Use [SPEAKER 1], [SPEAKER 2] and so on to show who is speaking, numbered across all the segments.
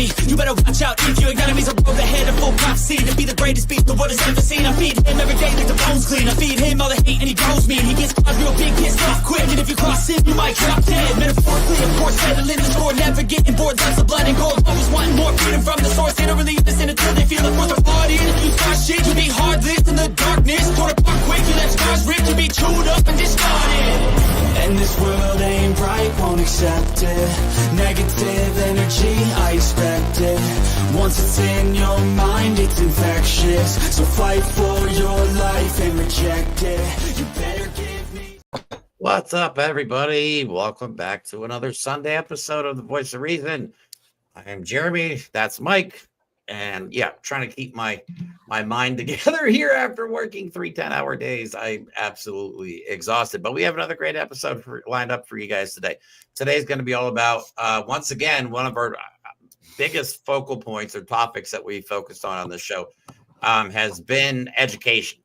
[SPEAKER 1] me. You better watch out if you ain't got enemies. A road ahead of full prophecy to be the greatest beast the world has ever seen. I feed him every day like the bones clean. I feed him all the hate and he grows me. And he gets claws real big, gets off quick. And if you cross him, you might drop dead. Metaphorically, of course, settling the score. Never getting bored, lots of blood and gore. Always wanting more freedom from the source. They don't really listen until they feel it for the party. And if you start shit, you be heartless in the darkness. Torn apart quick, you let scars rip. You be chewed up and discarded. And this world ain't right, won't accept it. Negative energy, I expect it. Once it's in your mind, it's infectious. So fight for your life and reject it. You better give me.
[SPEAKER 2] What's up, everybody? Welcome back to another Sunday episode of The Voice of Reason. I am Jeremy, that's Mike. And yeah, trying to keep my mind together here after working 3 10-hour days. I'm absolutely exhausted, but we have another great episode lined up for you guys today. Today's going to be all about, once again, one of our biggest focal points or topics that we focused on the show has been education,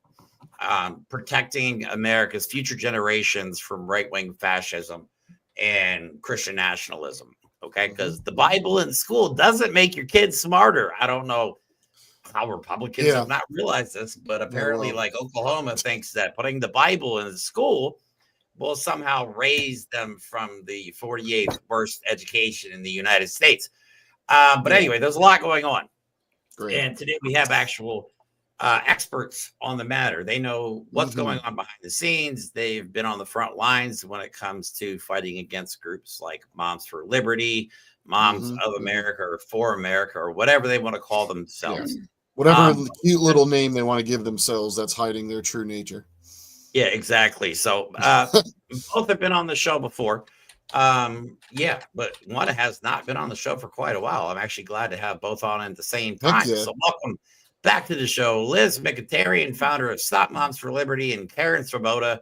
[SPEAKER 2] protecting America's future generations from right-wing fascism and Christian nationalism. Okay, because the Bible in school doesn't make your kids smarter. I don't know how Republicans have not realized this, but apparently, like Oklahoma thinks that putting the Bible in the school will somehow raise them from the 48th worst education in the United States. But anyway, there's a lot going on. Great. And today we have actual experts on the matter. They know what's going on behind the scenes. They've been on the front lines when it comes to fighting against groups like Moms for Liberty, Moms of America, or For America, or whatever they want to call themselves.
[SPEAKER 3] Yeah. Whatever cute little name they want to give themselves that's hiding their true nature.
[SPEAKER 2] Yeah, exactly. So both have been on the show before. But one has not been on the show for quite a while. I'm actually glad to have both on at the same time. So welcome back to the show, Liz Mikitarian, founder of Stop Moms for Liberty, and Karen Svoboda,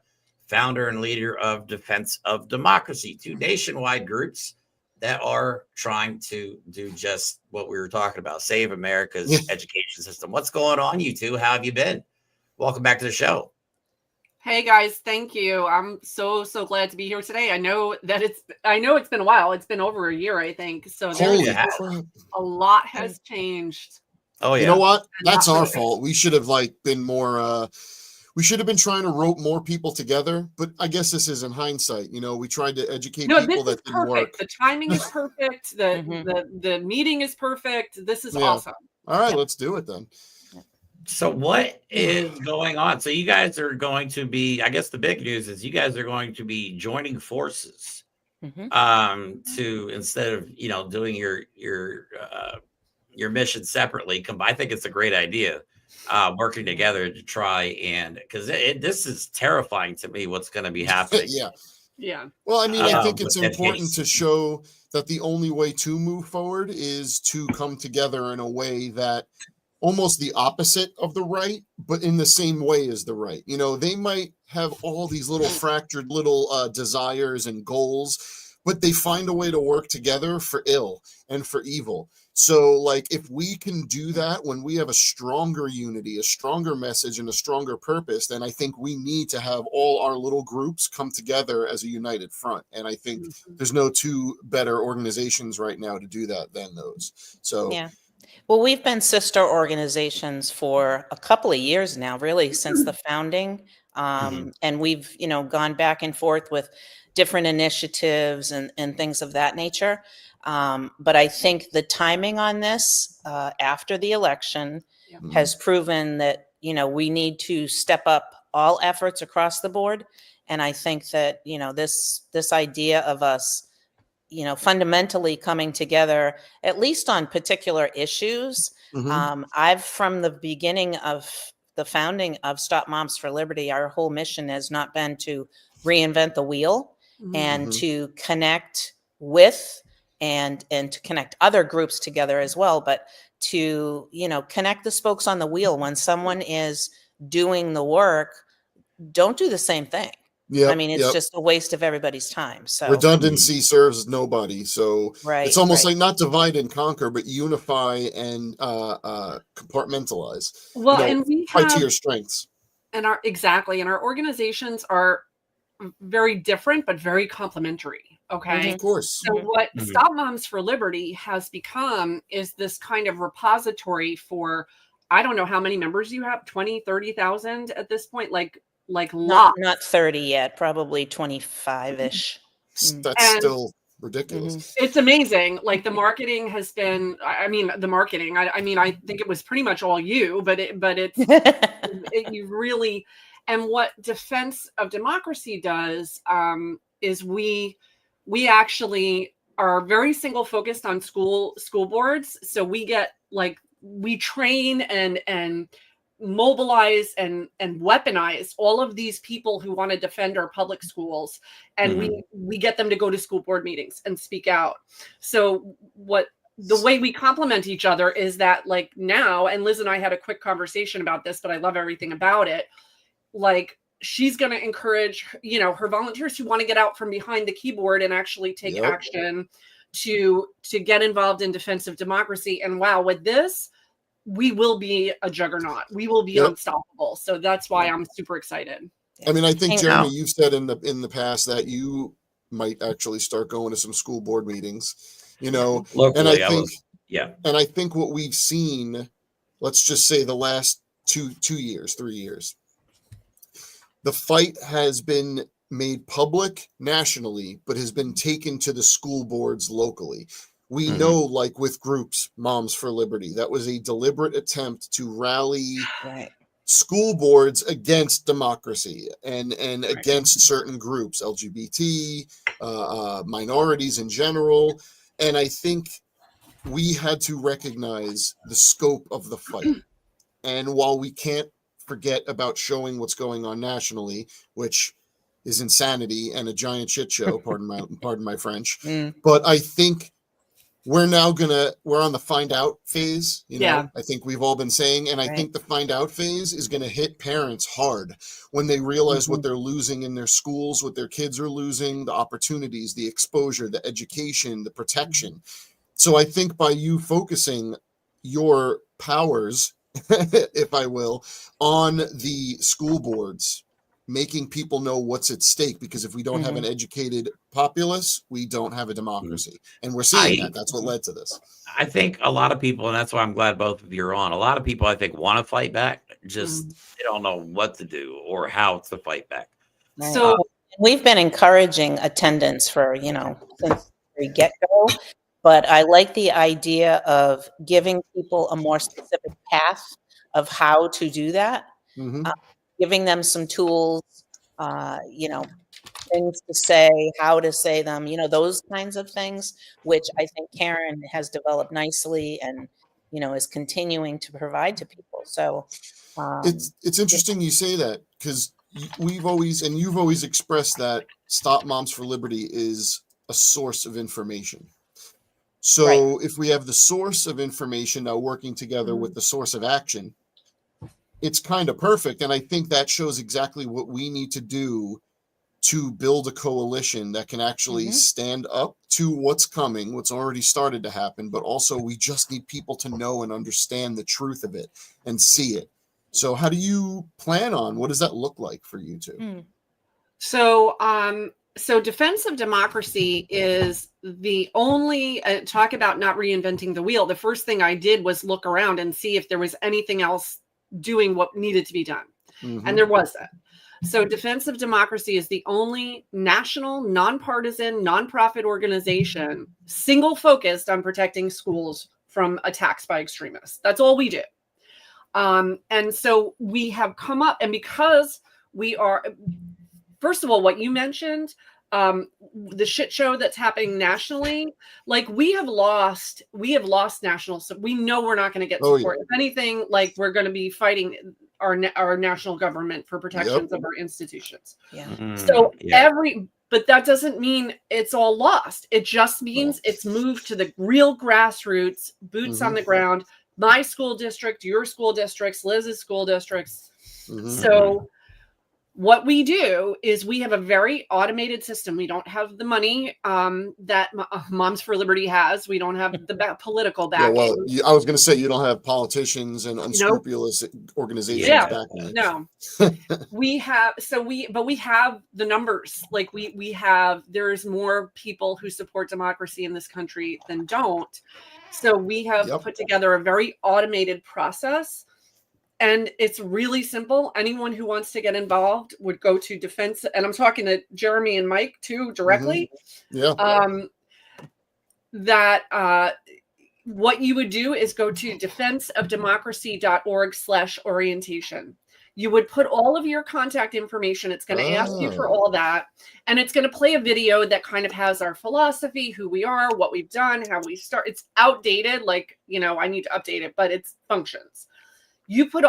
[SPEAKER 2] founder and leader of Defense of Democracy, 2 nationwide groups that are trying to do just what we were talking about, save America's education system. What's going on, you two? How have you been? Welcome back to the show.
[SPEAKER 4] Hey guys, thank you. I'm so glad to be here today. I know it's been a while. It's been over a year, I think. So a lot has changed.
[SPEAKER 2] Oh, yeah.
[SPEAKER 3] You know what? That's our fault. We should have been more. We should have been trying to rope more people together. But I guess this is in hindsight. You know, we tried to educate people that didn't work.
[SPEAKER 4] The timing is perfect. The meeting is perfect. This is awesome.
[SPEAKER 3] All right, let's do it then.
[SPEAKER 2] So what is going on? So you guys are going to be. I guess the big news is you guys are going to be joining forces to, instead of doing your mission separately. I think it's a great idea, working together to try and, because this is terrifying to me what's going to be happening.
[SPEAKER 4] Yeah.
[SPEAKER 3] Well, I mean, I think it's important to show that the only way to move forward is to come together in a way that almost the opposite of the right, but in the same way as the right. You know, they might have all these little fractured little desires and goals, but they find a way to work together for ill and for evil. So, if we can do that when we have a stronger unity, a stronger message, and a stronger purpose, then I think we need to have all our little groups come together as a united front. And I think there's no 2 better organizations right now to do that than those. So,
[SPEAKER 5] yeah. Well, we've been sister organizations for a couple of years now, really, since the founding. And we've, gone back and forth with different initiatives and things of that nature. But I think the timing on this after the election has proven that, we need to step up all efforts across the board. And I think that, this idea of us, fundamentally coming together, at least on particular issues. I've, from the beginning of the founding of Stop Moms for Liberty, our whole mission has not been to reinvent the wheel and to connect with and to connect other groups together as well, but to, connect the spokes on the wheel. When someone is doing the work, don't do the same thing.
[SPEAKER 3] Yeah,
[SPEAKER 5] I mean, it's just a waste of everybody's time. So
[SPEAKER 3] redundancy serves nobody. So it's almost like not divide and conquer, but unify and compartmentalize.
[SPEAKER 4] Well, and we
[SPEAKER 3] fight to your strengths.
[SPEAKER 4] And our organizations are very different, but very complementary. Okay.
[SPEAKER 3] Of course.
[SPEAKER 4] So what Stop Moms for Liberty has become is this kind of repository for, I don't know how many members you have, 20, 30,000 at this point, like lots.
[SPEAKER 5] Not 30 yet, probably 25-ish.
[SPEAKER 3] That's still ridiculous.
[SPEAKER 4] It's amazing. Like the marketing has been, I mean, I think it was pretty much all you, but it's, you really, and what Defense of Democracy does is we actually are very single focused on school boards. So we get we train and mobilize and weaponize all of these people who want to defend our public schools, and we get them to go to school board meetings and speak out. So the way we complement each other is that now, and Liz and I had a quick conversation about this, but I love everything about it. She's going to encourage, her volunteers who want to get out from behind the keyboard and actually take action to get involved in Defense of Democracy. And wow, with this, we will be a juggernaut. We will be unstoppable. So that's why I'm super excited.
[SPEAKER 3] I mean, I think, Jeremy, you've said in the past that you might actually start going to some school board meetings, locally, and I think what we've seen, let's just say the last 3 years, the fight has been made public nationally, but has been taken to the school boards locally. We know, with groups, Moms for Liberty, that was a deliberate attempt to rally school boards against democracy and against certain groups, LGBT, minorities in general. And I think we had to recognize the scope of the fight. And while we can't forget about showing what's going on nationally, which is insanity and a giant shit show, pardon my French. But I think we're on the find out phase. I think we've all been saying, and I think the find out phase is going to hit parents hard when they realize what they're losing in their schools, what their kids are losing, the opportunities, the exposure, the education, the protection. So I think by you focusing your powers, if I will, on the school boards, making people know what's at stake, because if we don't have an educated populace, we don't have a democracy. And we're seeing that. That's what led to this.
[SPEAKER 2] I think a lot of people, and that's why I'm glad both of you are on, a lot of people I think want to fight back, just they don't know what to do or how to fight back.
[SPEAKER 5] So we've been encouraging attendance for, since the get-go. But I like the idea of giving people a more specific path of how to do that, giving them some tools, things to say, how to say them, those kinds of things, which I think Karen has developed nicely and, is continuing to provide to people. So
[SPEAKER 3] it's interesting you say that, because you've always expressed that Stop Moms for Liberty is a source of information. So if we have the source of information now working together with the source of action, it's kind of perfect. And I think that shows exactly what we need to do to build a coalition that can actually stand up to what's coming, what's already started to happen, but also we just need people to know and understand the truth of it and see it. So how do you plan on, what does that look like for you two?
[SPEAKER 4] So Defense of Democracy is the only, talk about not reinventing the wheel. The first thing I did was look around and see if there was anything else doing what needed to be done. And there wasn't. So Defense of Democracy is the only national, nonpartisan, nonprofit organization, single focused on protecting schools from attacks by extremists. That's all we do. And so we have come up, and because we are, first of all, what you mentioned, the shit show that's happening nationally, we have lost national, so we know we're not going to get support. If anything, we're going to be fighting our national government for protections of our institutions. But that doesn't mean it's all lost. It just means it's moved to the real grassroots, boots on the ground, my school district, your school districts, Liz's school districts. So what we do is we have a very automated system. We don't have the money that Moms for Liberty has. We don't have the political backing.
[SPEAKER 3] Yeah, well, I was going to say you don't have politicians and unscrupulous organizations backing it.
[SPEAKER 4] No, we have. But we have the numbers. Like we have. There's more people who support democracy in this country than don't. So we have put together a very automated process. And it's really simple. Anyone who wants to get involved would go to defense. And I'm talking to Jeremy and Mike too directly.
[SPEAKER 3] Mm-hmm.
[SPEAKER 4] Yeah. What you would do is go to defenseofdemocracy.org/orientation. You would put all of your contact information. It's going to ask you for all that. And it's going to play a video that kind of has our philosophy, who we are, what we've done, how we start. It's outdated. Like, I need to update it, but it functions.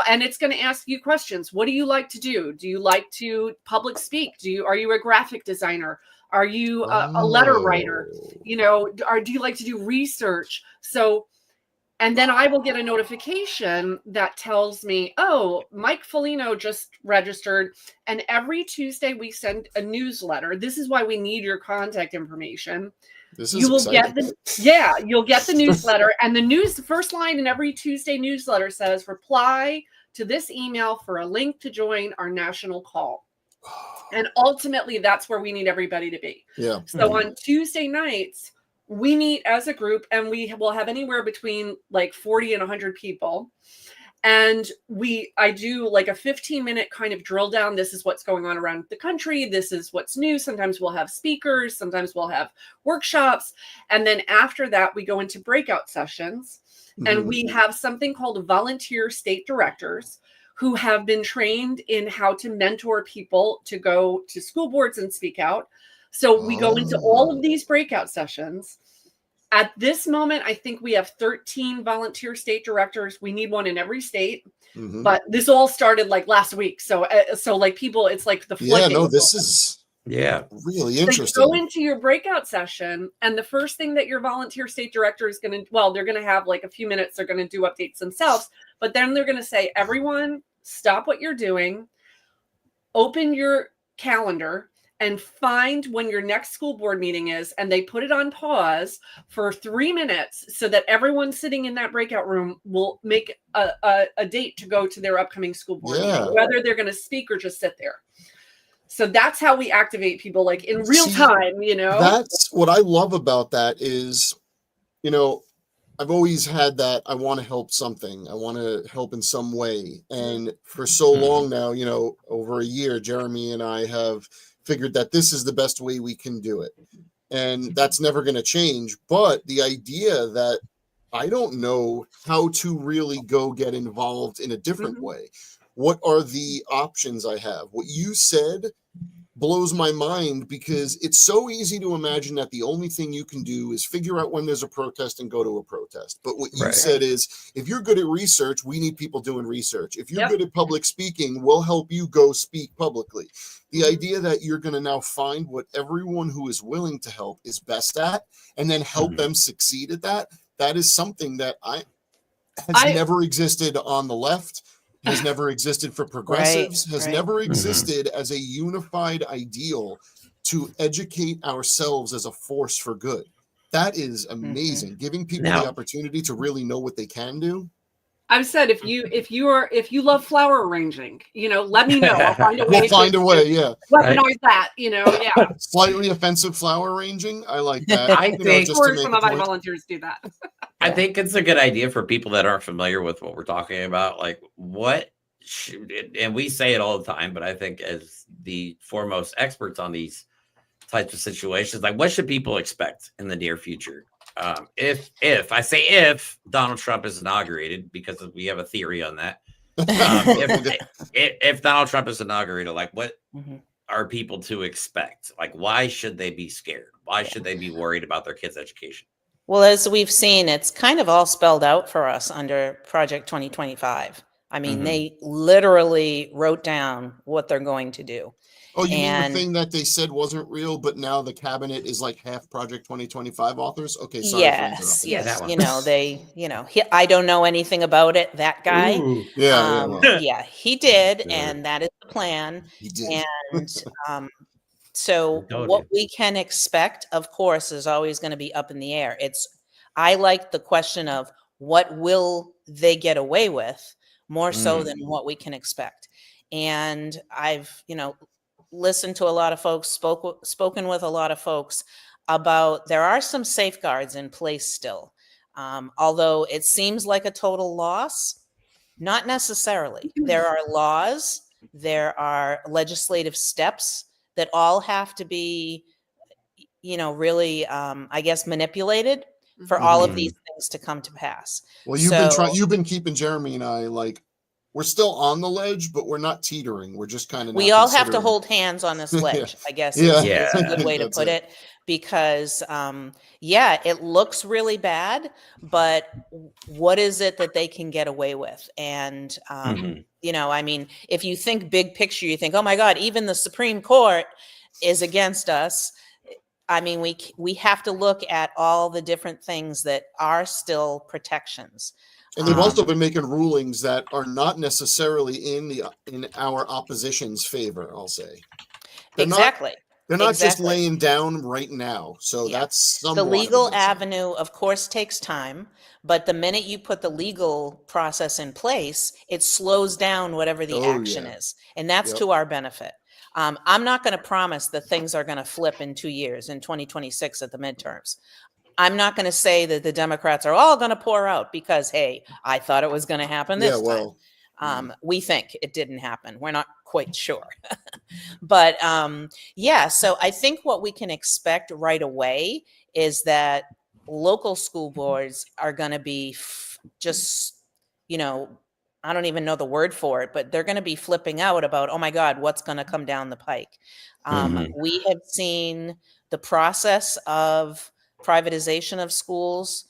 [SPEAKER 4] And it's going to ask you questions. What do you like to do? Do you like to public speak? Are you a graphic designer? Are you a letter writer? Do you like to do research? So, and then I will get a notification that tells me, oh, Mike Foligno just registered. And every Tuesday we send a newsletter. This is why we need your contact information. You'll get the newsletter, and the first line in every Tuesday newsletter says, reply to this email for a link to join our national call. And ultimately that's where we need everybody to be.
[SPEAKER 3] Yeah.
[SPEAKER 4] So on Tuesday nights, we meet as a group, and we will have anywhere between like 40 and 100 people. And I do like a 15-minute kind of drill down. This is what's going on around the country. This is what's new. Sometimes we'll have speakers. Sometimes we'll have workshops. And then after that, we go into breakout sessions. Mm-hmm. And we have something called volunteer state directors who have been trained in how to mentor people to go to school boards and speak out. So we go into all of these breakout sessions. At this moment, I think we have 13 volunteer state directors. We need one in every state. Mm-hmm. But this all started like last week. So like people, it's like the
[SPEAKER 3] floodgates. Yeah, no, this is really interesting.
[SPEAKER 4] So you go into your breakout session, and the first thing that your volunteer state director is going to, they're going to have like a few minutes. They're going to do updates themselves. But then they're going to say, everyone, stop what you're doing, open your calendar, and find when your next school board meeting is, and they put it on pause for 3 minutes so that everyone sitting in that breakout room will make a date to go to their upcoming school board meeting, whether they're going to speak or just sit there. So that's how we activate people, like in real time,
[SPEAKER 3] That's what I love about that is, I've always had that. I want to help something. I want to help in some way. And for so long now, over a year, Jeremy and I have figured that this is the best way we can do it. And that's never going to change. But the idea that I don't know how to really go get involved in a different way. What are the options I have? What you said blows my mind, because it's so easy to imagine that the only thing you can do is figure out when there's a protest and go to a protest. But what you said is, if you're good at research, we need people doing research. If you're good at public speaking, we'll help you go speak publicly. The idea that you're going to now find what everyone who is willing to help is best at, and then help them succeed at that is something that has never existed on the left, has never existed for progressives, has never existed as a unified ideal to educate ourselves as a force for good. That is amazing. Giving people the opportunity to really know what they can do.
[SPEAKER 4] I've said, if you love flower arranging, let me know. I'll find a way.
[SPEAKER 3] We'll find a way. Yeah.
[SPEAKER 4] Weaponize that. Yeah.
[SPEAKER 3] Slightly offensive flower arranging. I like that.
[SPEAKER 2] I think
[SPEAKER 4] some of my volunteers do that.
[SPEAKER 2] I think it's a good idea for people that aren't familiar with what we're talking about. Like, and we say it all the time, but I think as the foremost experts on these types of situations, like, what should people expect in the near future? If Donald Trump is inaugurated, because we have a theory on that. If Donald Trump is inaugurated, like, what are people to expect? Like, why should they be scared? Why should they be worried about their kids' education?
[SPEAKER 5] Well, as we've seen, it's kind of all spelled out for us under Project 2025. I mean, they literally wrote down what they're going to do.
[SPEAKER 3] Oh, you mean the thing that they said wasn't real, but now the cabinet is like half Project 2025 authors? Okay, sorry for interrupting.
[SPEAKER 5] Yes. I don't know anything about it. That guy.
[SPEAKER 2] Ooh.
[SPEAKER 5] Yeah, he did. And that is the plan.
[SPEAKER 3] He did.
[SPEAKER 5] And so what we can expect, of course, is always going to be up in the air. I like the question of what will they get away with more so than what we can expect. And I've, listened to a lot of folks, spoken with a lot of folks about there are some safeguards in place still. Although it seems like a total loss, not necessarily. There are laws, there are legislative steps that all have to be, really, I guess, manipulated for all of these things to come to pass.
[SPEAKER 3] Well, you've been keeping Jeremy and I like, we're still on the ledge, but we're not teetering. We're just kind of.
[SPEAKER 5] We all have to hold hands on this ledge, I guess is a good way to put it. Because, it looks really bad, but what is it that they can get away with? And, I mean, if you think big picture, you think, oh my God, even the Supreme Court is against us. I mean, we have to look at all the different things that are still protections.
[SPEAKER 3] And they've also been making rulings that are not necessarily in our opposition's favor, I'll say. They're not just laying down right now. So that's somewhat
[SPEAKER 5] the legal avenue, of course, takes time. But the minute you put the legal process in place, it slows down whatever the action is. And that's to our benefit. I'm not going to promise that things are going to flip in 2 years, in 2026 at the midterms. I'm not going to say that the Democrats are all going to pour out because, hey, I thought it was going to happen this time. We think it didn't happen. We're not quite sure. But so I think what we can expect right away is that local school boards are going to be just, I don't even know the word for it, but they're going to be flipping out about, oh my God, what's going to come down the pike? We have seen the process of privatization of schools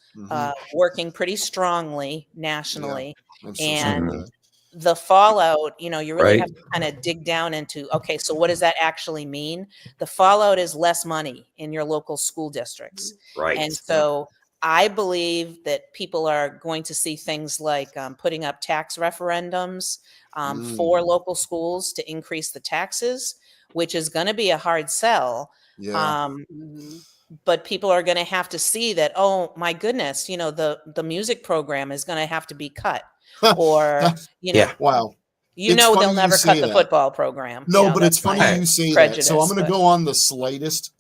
[SPEAKER 5] working pretty strongly nationally. And the fallout, you really have to kind of dig down into, okay, so what does that actually mean? The fallout is less money in your local school districts.
[SPEAKER 2] Right.
[SPEAKER 5] And so I believe that people are going to see things like putting up tax referendums for local schools to increase the taxes, which is going to be a hard sell. But people are going to have to see that, oh my goodness, the music program is going to have to be cut, or
[SPEAKER 3] wow,
[SPEAKER 5] they'll never cut the football program.
[SPEAKER 3] No, but it's funny you say that. So I'm going to go on the slightest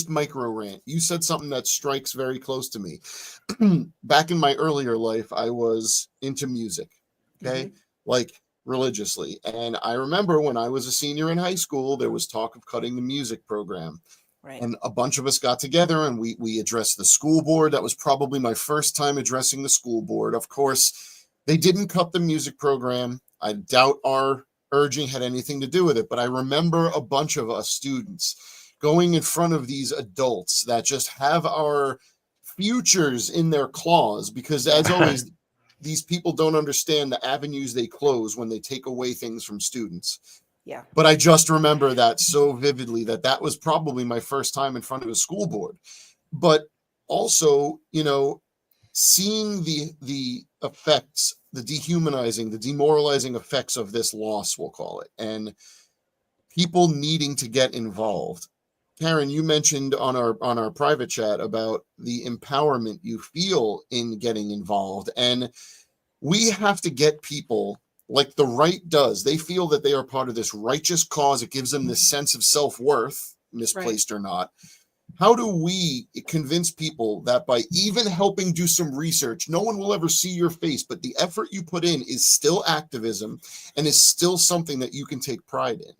[SPEAKER 3] micro rant. You said something that strikes very close to me. Back in my earlier life, I was into music, like religiously, and I remember when I was a senior in high school, there was talk of cutting the music program.
[SPEAKER 5] Right.
[SPEAKER 3] And a bunch of us got together and we addressed the school board. That was probably my first time addressing the school board. Of course, they didn't cut the music program. I doubt our urging had anything to do with it. But I remember a bunch of us students going in front of these adults that just have our futures in their claws. Because as always, these people don't understand the avenues they close when they take away things from students.
[SPEAKER 5] Yeah.
[SPEAKER 3] But I just remember that so vividly that was probably my first time in front of a school board. But also, seeing the effects, the dehumanizing, the demoralizing effects of this loss, we'll call it, and people needing to get involved. Karen, you mentioned on our private chat about the empowerment you feel in getting involved, and we have to get people like the right does. They feel that they are part of this righteous cause. It gives them this sense of self-worth, misplaced or not. How do we convince people that by even helping do some research, no one will ever see your face, but the effort you put in is still activism and is still something that you can take pride in?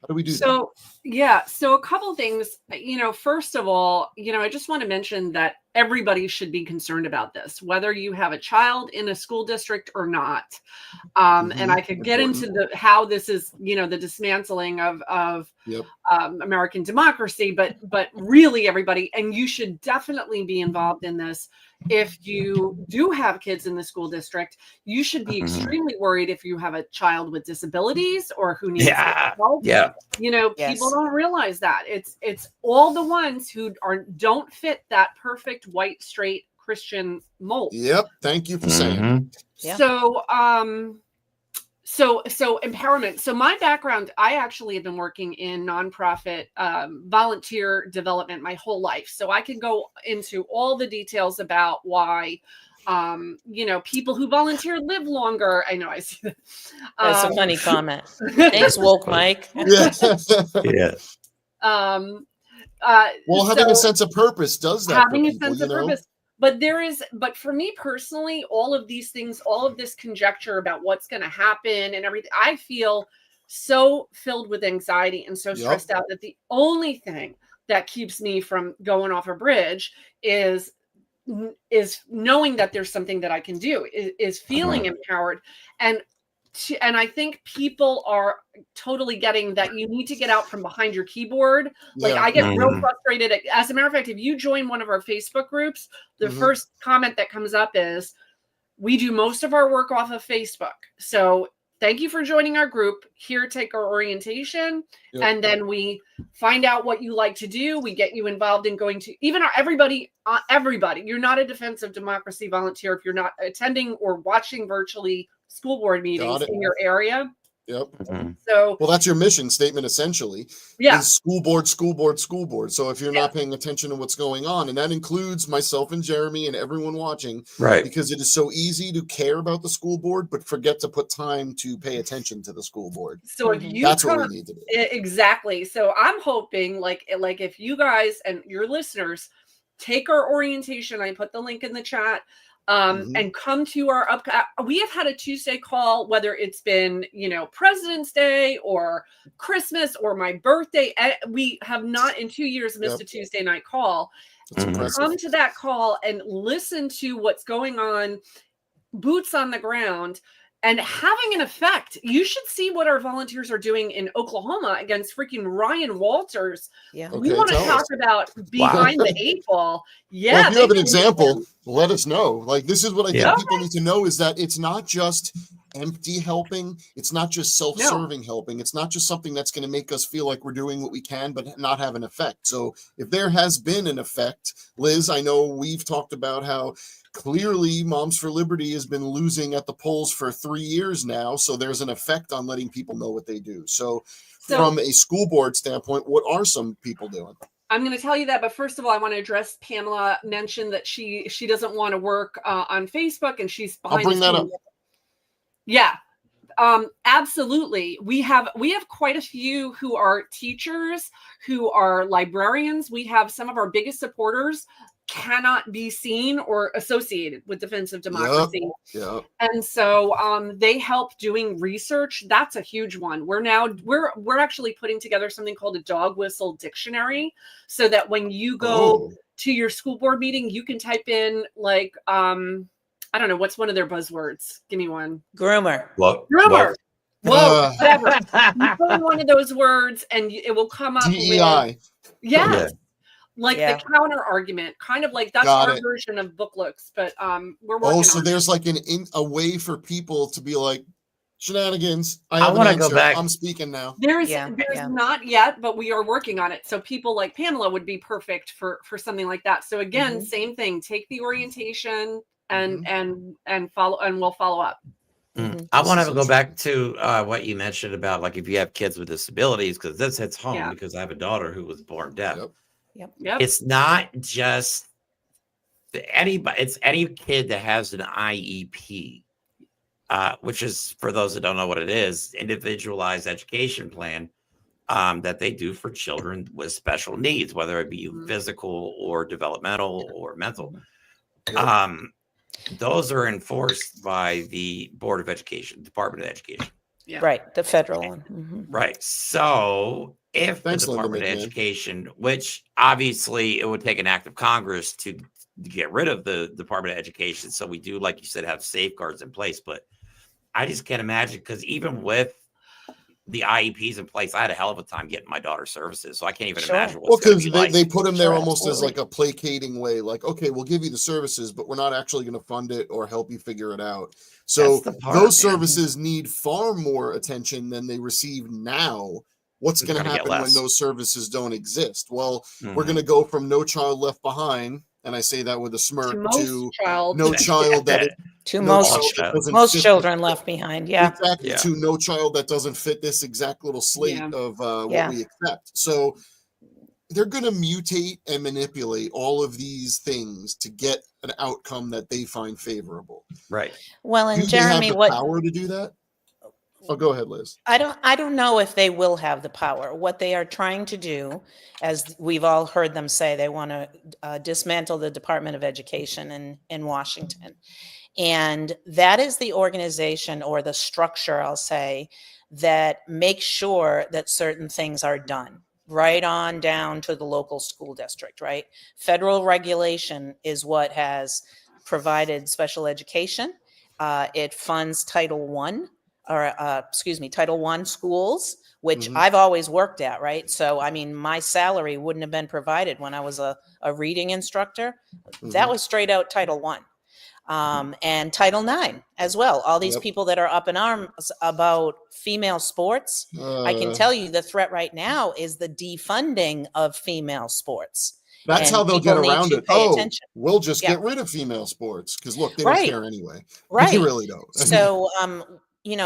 [SPEAKER 3] How do we do that?
[SPEAKER 4] So a couple things, first of all, I just want to mention that everybody should be concerned about this, whether you have a child in a school district or not. And I could get into how this is, the dismantling of American democracy, but really everybody, and you should definitely be involved in this. If you do have kids in the school district, you should be extremely worried if you have a child with disabilities or who needs help.
[SPEAKER 2] Yeah.
[SPEAKER 4] People don't realize that it's all the ones who don't fit that perfect white straight Christian mold.
[SPEAKER 3] Yep. Thank you for saying.
[SPEAKER 5] Yeah.
[SPEAKER 4] So empowerment. So my background, I actually have been working in nonprofit volunteer development my whole life. So I can go into all the details about why, people who volunteer live longer. I know I see that.
[SPEAKER 5] That's a funny comment. Thanks, woke Mike.
[SPEAKER 2] Yeah.
[SPEAKER 3] Having a sense of purpose does that.
[SPEAKER 4] Having a sense of purpose. But for me personally, all of these things, all of this conjecture about what's going to happen and everything, I feel so filled with anxiety and so stressed out that the only thing that keeps me from going off a bridge is knowing that there's something that I can do, is feeling empowered. And I think people are totally getting that you need to get out from behind your keyboard. Like I get real frustrated. As a matter of fact, if you join one of our Facebook groups, the first comment that comes up is, we do most of our work off of Facebook. So thank you for joining our group. Here, take our orientation. And then we find out what you like to do. We get you involved in going to everybody. You're not a Defense of Democracy volunteer if you're not attending or watching virtually school board meetings in your area.
[SPEAKER 3] Yep.
[SPEAKER 4] So,
[SPEAKER 3] well, that's your mission statement essentially.
[SPEAKER 4] Yeah.
[SPEAKER 3] Is school board. So if you're not paying attention to what's going on, and that includes myself and Jeremy and everyone watching,
[SPEAKER 2] right?
[SPEAKER 3] Because it is so easy to care about the school board, but forget to put time to pay attention to the school board.
[SPEAKER 4] So if you
[SPEAKER 3] that's what we need to do.
[SPEAKER 4] Exactly. So I'm hoping like if you guys and your listeners take our orientation, I put the link in the chat. And come to our we have had a Tuesday call, whether it's been, President's Day or Christmas or my birthday. We have not in 2 years missed a Tuesday night call. Come to that call and listen to what's going on, boots on the ground, and having an effect. You should see what our volunteers are doing in Oklahoma against freaking Ryan Walters.
[SPEAKER 5] Yeah.
[SPEAKER 4] We want to talk about behind the eight ball. Yeah.
[SPEAKER 3] Well, if you have an example, let us know. Like, this is what I think people need to know, is that it's not just empty helping. It's not just self-serving helping. It's not just something that's going to make us feel like we're doing what we can, but not have an effect. So if there has been an effect, Liz, I know we've talked about how clearly Moms for Liberty has been losing at the polls for 3 years now. So there's an effect on letting people know what they do. So from a school board standpoint, what are some people doing?
[SPEAKER 4] I'm going to tell you that, but first of all, I want to address Pamela mentioned that she doesn't want to work on Facebook, and she's behind.
[SPEAKER 3] I'll bring that up.
[SPEAKER 4] Yeah, absolutely. We have quite a few who are teachers, who are librarians. We have some of our biggest supporters cannot be seen or associated with Defense of Democracy. And so they help doing research. That's a huge one. We're actually putting together something called a dog whistle dictionary, so that when you go to your school board meeting, you can type in like I don't know, what's one of their buzzwords? Give me one.
[SPEAKER 5] Groomer.
[SPEAKER 4] Groomer. Whoa, whatever. You put in one of those words and it will come up
[SPEAKER 3] DEI.
[SPEAKER 4] Yes. Like the counter argument, kind of like that's our version of book looks, but we're working on it.
[SPEAKER 3] There's like a way for people to be like, shenanigans. I
[SPEAKER 2] want to go back.
[SPEAKER 3] I'm speaking now.
[SPEAKER 4] There's not yet, but we are working on it. So people like Pamela would be perfect for something like that. So again, same thing. Take the orientation and follow, and we'll follow up.
[SPEAKER 2] I want to go back to what you mentioned about like if you have kids with disabilities, because this hits home because I have a daughter who was born deaf.
[SPEAKER 4] Yep.
[SPEAKER 2] It's not just anybody, it's any kid that has an IEP, which is, for those that don't know what it is, individualized education plan that they do for children with special needs, whether it be physical or developmental or mental. Those are enforced by the Board of Education, Department of Education.
[SPEAKER 5] Yeah. Right, the federal one.
[SPEAKER 2] Right. So if the Department of Education, which obviously it would take an act of Congress to get rid of the Department of Education. So we do, like you said, have safeguards in place. But I just can't imagine, because even with the IEPs in place, I had a hell of a time getting my daughter's services. So I can't even imagine what's going to be like.
[SPEAKER 3] They put them there
[SPEAKER 5] Sure,
[SPEAKER 3] almost as
[SPEAKER 5] absolutely.
[SPEAKER 3] like a placating way, like, okay, we'll give you the services, but we're not actually going to fund it or help you figure it out. So
[SPEAKER 2] That's the part,
[SPEAKER 3] those
[SPEAKER 2] man.
[SPEAKER 3] services need far more attention than they receive now. What's
[SPEAKER 2] It's
[SPEAKER 3] going to
[SPEAKER 2] gonna get
[SPEAKER 3] happen when
[SPEAKER 2] less.
[SPEAKER 3] those services don't exist? Well, we're
[SPEAKER 2] Mhm.
[SPEAKER 3] going to go from No Child Left Behind, and I say that with a smirk, to
[SPEAKER 4] child.
[SPEAKER 3] No Child that
[SPEAKER 5] To
[SPEAKER 3] no
[SPEAKER 5] most
[SPEAKER 3] child that doesn't
[SPEAKER 5] most
[SPEAKER 3] fit
[SPEAKER 5] children left behind. Yeah.
[SPEAKER 3] exactly
[SPEAKER 2] Yeah.
[SPEAKER 3] to No Child that doesn't fit this exact little slate
[SPEAKER 4] Yeah.
[SPEAKER 3] of what
[SPEAKER 5] Yeah.
[SPEAKER 3] we accept. So they're going to mutate and manipulate all of these things to get an outcome that they find favorable.
[SPEAKER 2] Right.
[SPEAKER 5] Well,
[SPEAKER 3] Do
[SPEAKER 5] and
[SPEAKER 3] they have
[SPEAKER 5] Jeremy,
[SPEAKER 3] the
[SPEAKER 5] what
[SPEAKER 3] power to do that? Oh, go ahead, Liz.
[SPEAKER 5] I don't know if they will have the power. What they are trying to do, as we've all heard them say, they want to dismantle the Department of Education in Washington. And that is the organization, or the structure, I'll say, that makes sure that certain things are done, right on down to the local school district, right? Federal regulation is what has provided special education. It funds Title I schools, which
[SPEAKER 3] Mhm.
[SPEAKER 5] I've always worked at, right? So, I mean, my salary wouldn't have been provided when I was a reading instructor. That
[SPEAKER 3] Mhm.
[SPEAKER 5] was straight out Title I. And Title IX as well. All these
[SPEAKER 3] Yep.
[SPEAKER 5] people that are up in arms about female sports, I can tell you the threat right now is the defunding of female sports.
[SPEAKER 3] That's
[SPEAKER 5] And
[SPEAKER 3] how they'll get
[SPEAKER 5] people need
[SPEAKER 3] around
[SPEAKER 5] to
[SPEAKER 3] it.
[SPEAKER 5] pay
[SPEAKER 3] Oh,
[SPEAKER 5] attention.
[SPEAKER 3] we'll just
[SPEAKER 5] Yeah.
[SPEAKER 3] get rid of female sports because look, they don't
[SPEAKER 5] Right.
[SPEAKER 3] care anyway. They
[SPEAKER 5] Right.
[SPEAKER 3] really don't.
[SPEAKER 5] So,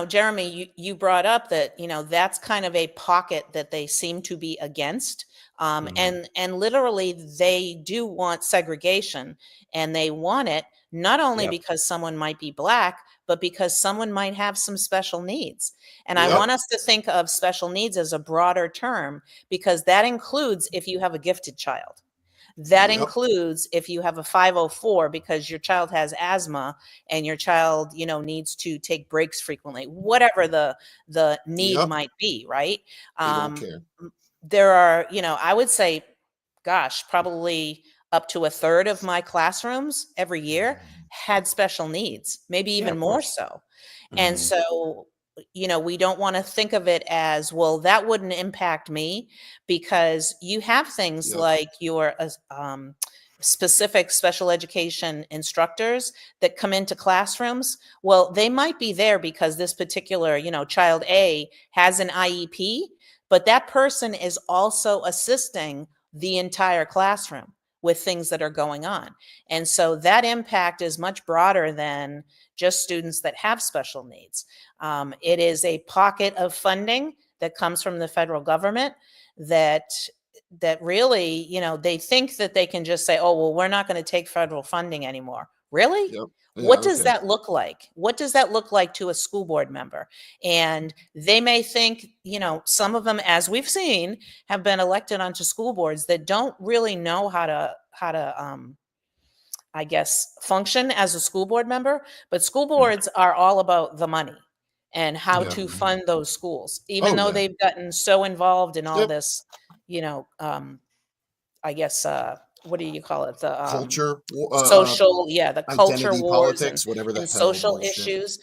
[SPEAKER 5] Jeremy, you brought up that, that's kind of a pocket that they seem to be against. And literally they do want segregation, and they want it not only
[SPEAKER 2] Yep.
[SPEAKER 5] because someone might be Black, but because someone might have some special needs. And I
[SPEAKER 3] Yep.
[SPEAKER 5] want us to think of special needs as a broader term, because that includes if you have a gifted child. That
[SPEAKER 3] Yep.
[SPEAKER 5] includes if you have a 504 because your child has asthma and your child, needs to take breaks frequently, whatever the need
[SPEAKER 3] Yep.
[SPEAKER 5] might be, right?
[SPEAKER 3] They don't care.
[SPEAKER 5] There are, I would say, gosh, probably up to a third of my classrooms every year had special needs, maybe
[SPEAKER 2] Yeah,
[SPEAKER 5] even
[SPEAKER 2] of
[SPEAKER 5] more
[SPEAKER 2] course.
[SPEAKER 5] so. And
[SPEAKER 2] Mhm.
[SPEAKER 5] so, we don't want to think of it as, well, that wouldn't impact me, because you have things
[SPEAKER 3] Yep.
[SPEAKER 5] like your specific special education instructors that come into classrooms. Well, they might be there because this particular, child A has an IEP, but that person is also assisting the entire classroom with things that are going on. And so that impact is much broader than just students that have special needs. It is a pocket of funding that comes from the federal government that really, they think that they can just say, oh, well, we're not going to take federal funding anymore. Really?
[SPEAKER 3] Yep. Yeah,
[SPEAKER 5] What does
[SPEAKER 3] okay.
[SPEAKER 5] that look like? What does that look like to a school board member? And they may think, some of them, as we've seen, have been elected onto school boards that don't really know how to I guess, function as a school board member. But school boards are all about the money and how
[SPEAKER 3] Yeah.
[SPEAKER 5] to fund those schools, even
[SPEAKER 3] Oh,
[SPEAKER 5] though
[SPEAKER 3] yeah.
[SPEAKER 5] they've gotten so involved in all
[SPEAKER 3] Yep.
[SPEAKER 5] this, I guess, what do you call it? The
[SPEAKER 3] Culture,
[SPEAKER 5] social, the culture
[SPEAKER 3] identity
[SPEAKER 5] wars
[SPEAKER 3] politics, whatever the
[SPEAKER 5] and
[SPEAKER 3] hell
[SPEAKER 5] social
[SPEAKER 3] bullshit.
[SPEAKER 5] issues.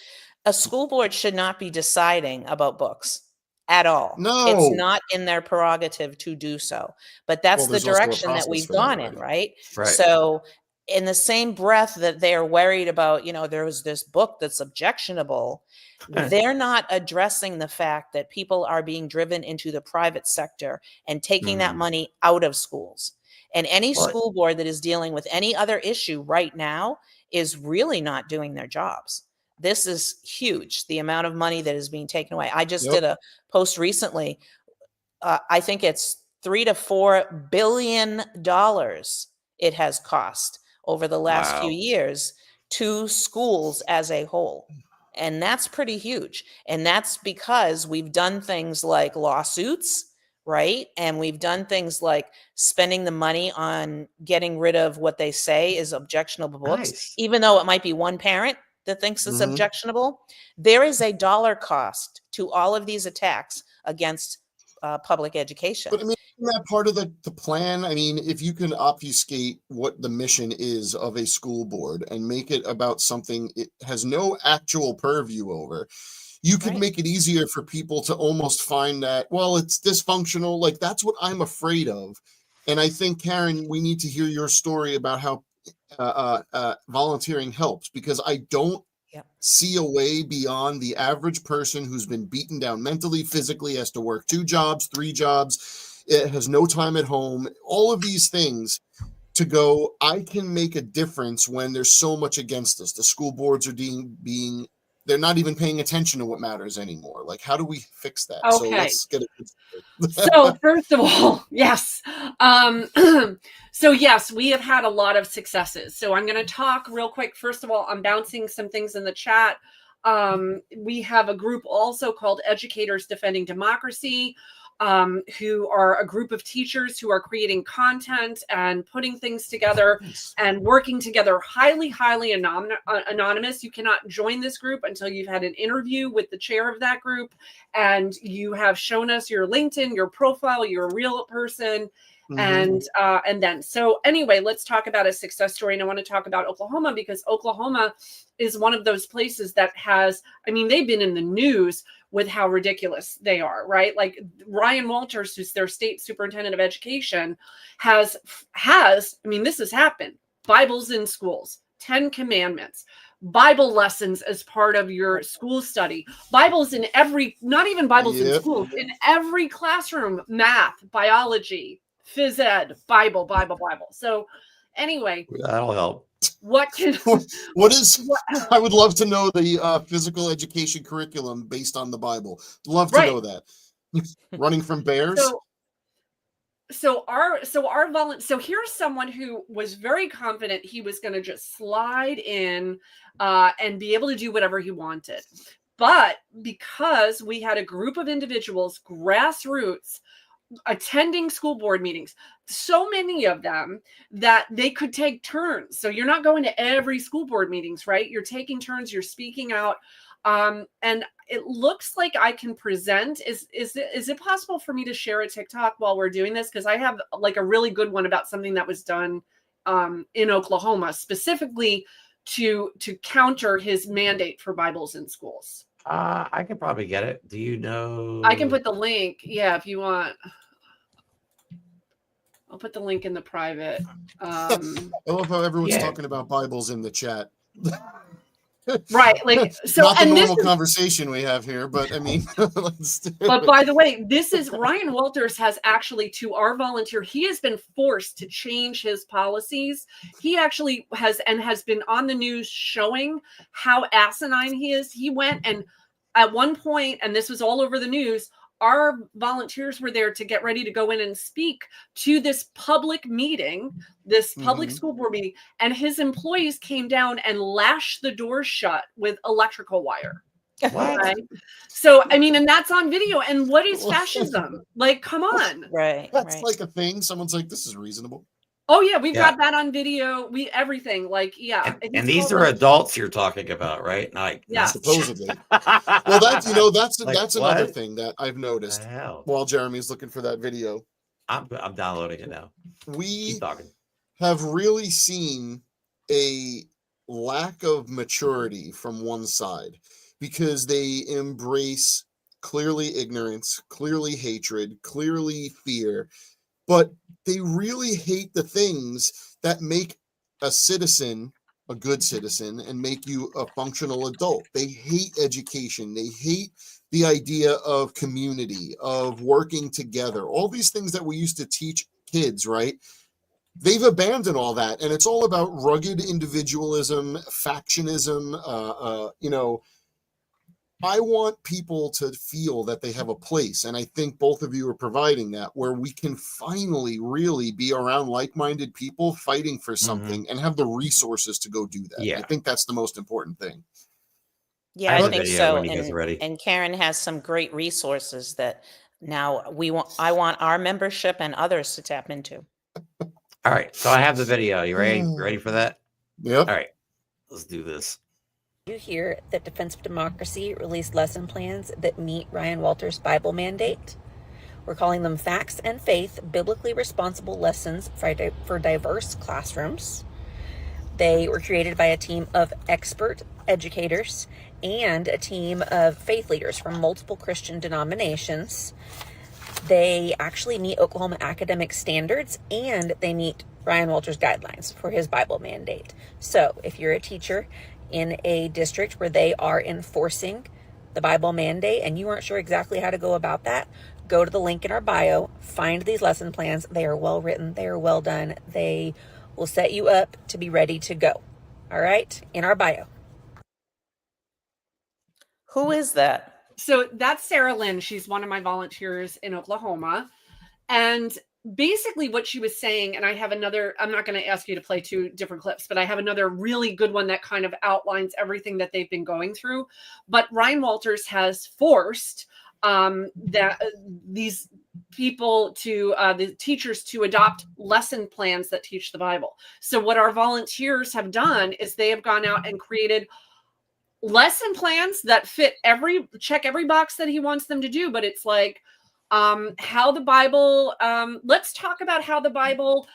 [SPEAKER 5] A school board should not be deciding about books at all.
[SPEAKER 3] No.
[SPEAKER 5] It's not in their prerogative to do so. But that's
[SPEAKER 3] Well,
[SPEAKER 5] the
[SPEAKER 3] there's also a
[SPEAKER 5] direction that
[SPEAKER 3] process
[SPEAKER 5] we've
[SPEAKER 3] for that
[SPEAKER 5] gone in,
[SPEAKER 3] already.
[SPEAKER 5] right?
[SPEAKER 2] Right.
[SPEAKER 5] So in the same breath that they're worried about, there was this book that's objectionable, they're not addressing the fact that people are being driven into the private sector and taking that
[SPEAKER 2] Mhm.
[SPEAKER 5] money out of schools. And any
[SPEAKER 2] Well,
[SPEAKER 5] school board that is dealing with any other issue right now is really not doing their jobs. This is huge, the amount of money that is being taken away. I just
[SPEAKER 3] Yep.
[SPEAKER 5] did a post recently. I think it's $3 to $4 billion it has cost over the last few
[SPEAKER 2] Wow.
[SPEAKER 5] years to schools as a whole. And that's pretty huge. And that's because we've done things like lawsuits, right? And we've done things like spending the money on getting rid of what they say is objectionable books,
[SPEAKER 2] Nice.
[SPEAKER 5] even though it might be one parent that thinks it's
[SPEAKER 3] Mhm.
[SPEAKER 5] objectionable. There is a dollar cost to all of these attacks against public education.
[SPEAKER 3] But I mean, isn't that part of the plan? I mean, if you can obfuscate what the mission is of a school board and make it about something it has no actual purview over, you could make it easier for people to almost find that, well, it's dysfunctional. Like, that's what I'm afraid of. And I think, Karen, we need to hear your story about how volunteering helps, because I don't see a way beyond the average person who's been beaten down mentally, physically, has to work 2 jobs, 3 jobs, it has no time at home, all of these things, to go, I can make a difference when there's so much against us. The school boards are being they're not even paying attention to what matters anymore. Like, how do we fix that?
[SPEAKER 4] Okay.
[SPEAKER 3] So let's get it.
[SPEAKER 4] So first of all, yes. So yes, we have had a lot of successes. So I'm going to talk real quick. First of all, I'm bouncing some things in the chat. We have a group also called Educators Defending Democracy, who are a group of teachers who are creating content and putting things together and working together, highly anonymous. You cannot join this group until you've had an interview with the chair of that group and you have shown us your LinkedIn, your profile, you're a real person. And then, so anyway, let's talk about a success story. And I want to talk about Oklahoma, because Oklahoma is one of those places that has, I mean, they've been in the news with how ridiculous they are, right? Like Ryan Walters, who's their state superintendent of education, has, I mean, this has happened. Bibles in schools, 10 commandments, Bible lessons as part of your school study, Bibles in every, not even Bibles in schools, in every classroom, math, biology, phys ed, Bible. So anyway,
[SPEAKER 2] that'll help.
[SPEAKER 3] What is I would love to know the physical education curriculum based on the Bible. Love to know that. Running from bears.
[SPEAKER 4] So here's someone who was very confident he was going to just slide in and be able to do whatever he wanted. But because we had a group of individuals, grassroots, attending school board meetings, so many of them that they could take turns. So you're not going to every school board meetings, right? You're taking turns, you're speaking out. And it looks like I can present. Is it possible for me to share a TikTok while we're doing this? Because I have like a really good one about something that was done in Oklahoma, specifically to counter his mandate for Bibles in schools.
[SPEAKER 2] I could probably get it. Do you know?
[SPEAKER 4] I can put the link. Yeah, if you want. I'll put the link in the private.
[SPEAKER 3] I love how everyone's talking about Bibles in the chat.
[SPEAKER 4] Right, like so.
[SPEAKER 3] Not the normal conversation we have here, but I mean,
[SPEAKER 4] but by the way, this is Ryan Walters has actually, to our volunteer, he has been forced to change his policies. He actually has been on the news showing how asinine he is. He went and at one point, and this was all over the news, our volunteers were there to get ready to go in and speak to this public meeting, this public school board meeting, and his employees came down and lashed the doors shut with electrical wire. Right? So, I mean, and that's on video. And what is fascism? Like, come on.
[SPEAKER 5] Right.
[SPEAKER 3] That's like a thing. Someone's like, this is reasonable.
[SPEAKER 4] Oh yeah, we've got that on video. Everything like
[SPEAKER 2] and these are adults you're talking about, right? Like
[SPEAKER 3] supposedly. Well, that's like, that's another thing that I've noticed while Jeremy's looking for that video.
[SPEAKER 2] I'm downloading it now.
[SPEAKER 3] We have really seen a lack of maturity from one side, because they embrace clearly ignorance, clearly hatred, clearly fear. But they really hate the things that make a citizen a good citizen and make you a functional adult. They hate education. They hate the idea of community, of working together. All these things that we used to teach kids, right? They've abandoned all that. And it's all about rugged individualism, factionism, I want people to feel that they have a place. And I think both of you are providing that, where we can finally really be around like-minded people fighting for something and have the resources to go do that. Yeah. I think that's the most important thing.
[SPEAKER 5] Yeah, I think so. And Karen has some great resources that now I want our membership and others to tap into.
[SPEAKER 2] All right. So I have the video. You ready for that?
[SPEAKER 3] Yep.
[SPEAKER 2] All right. Let's do this.
[SPEAKER 6] You hear that Defense of Democracy released lesson plans that meet Ryan Walters' Bible mandate? We're calling them Facts and Faith, Biblically Responsible Lessons for Diverse Classrooms. They were created by a team of expert educators and a team of faith leaders from multiple Christian denominations. They actually meet Oklahoma academic standards, and they meet Ryan Walters' guidelines for his Bible mandate. So if you're a teacher in a district where they are enforcing the Bible mandate and you aren't sure exactly how to go about that, go to the link in our bio, find these lesson plans. They are well written. They are well done. They will set you up to be ready to go. All right, in our bio.
[SPEAKER 5] Who is that?
[SPEAKER 4] So that's Sarah Lynn. She's one of my volunteers in Oklahoma. And basically what she was saying, and I have another, I'm not going to ask you to play 2 different clips, but I have another really good one that kind of outlines everything that they've been going through. But Ryan Walters has forced these people to the teachers to adopt lesson plans that teach the Bible. So what our volunteers have done is they have gone out and created lesson plans that check every box that he wants them to do. But it's like how the Bible, let's talk about how the Bible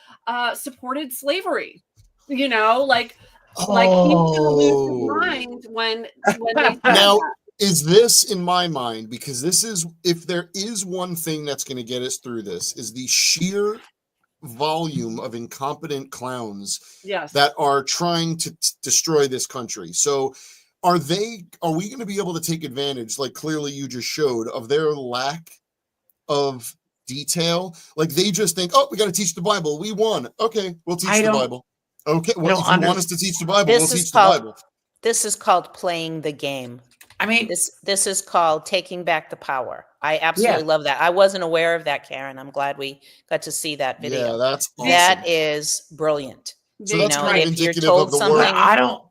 [SPEAKER 4] supported slavery, you know, like he's gonna lose his mind when they
[SPEAKER 3] now is this, in my mind, because this is, if there is one thing that's going to get us through this, is the sheer volume of incompetent clowns that are trying to destroy this country. So are we going to be able to take advantage, like clearly you just showed, of their lack of detail? Like they just think, oh, we got to teach the Bible. We won. Okay, we'll teach the Bible. Okay, well, if you want us to teach the Bible, we'll teach the Bible.
[SPEAKER 5] This is called playing the game.
[SPEAKER 2] I mean,
[SPEAKER 5] this is called taking back the power. I absolutely love that. I wasn't aware of that, Karen. I'm glad we got to see that video.
[SPEAKER 3] Yeah, that's awesome.
[SPEAKER 5] That is brilliant.
[SPEAKER 3] So that's kind of indicative of the
[SPEAKER 2] work.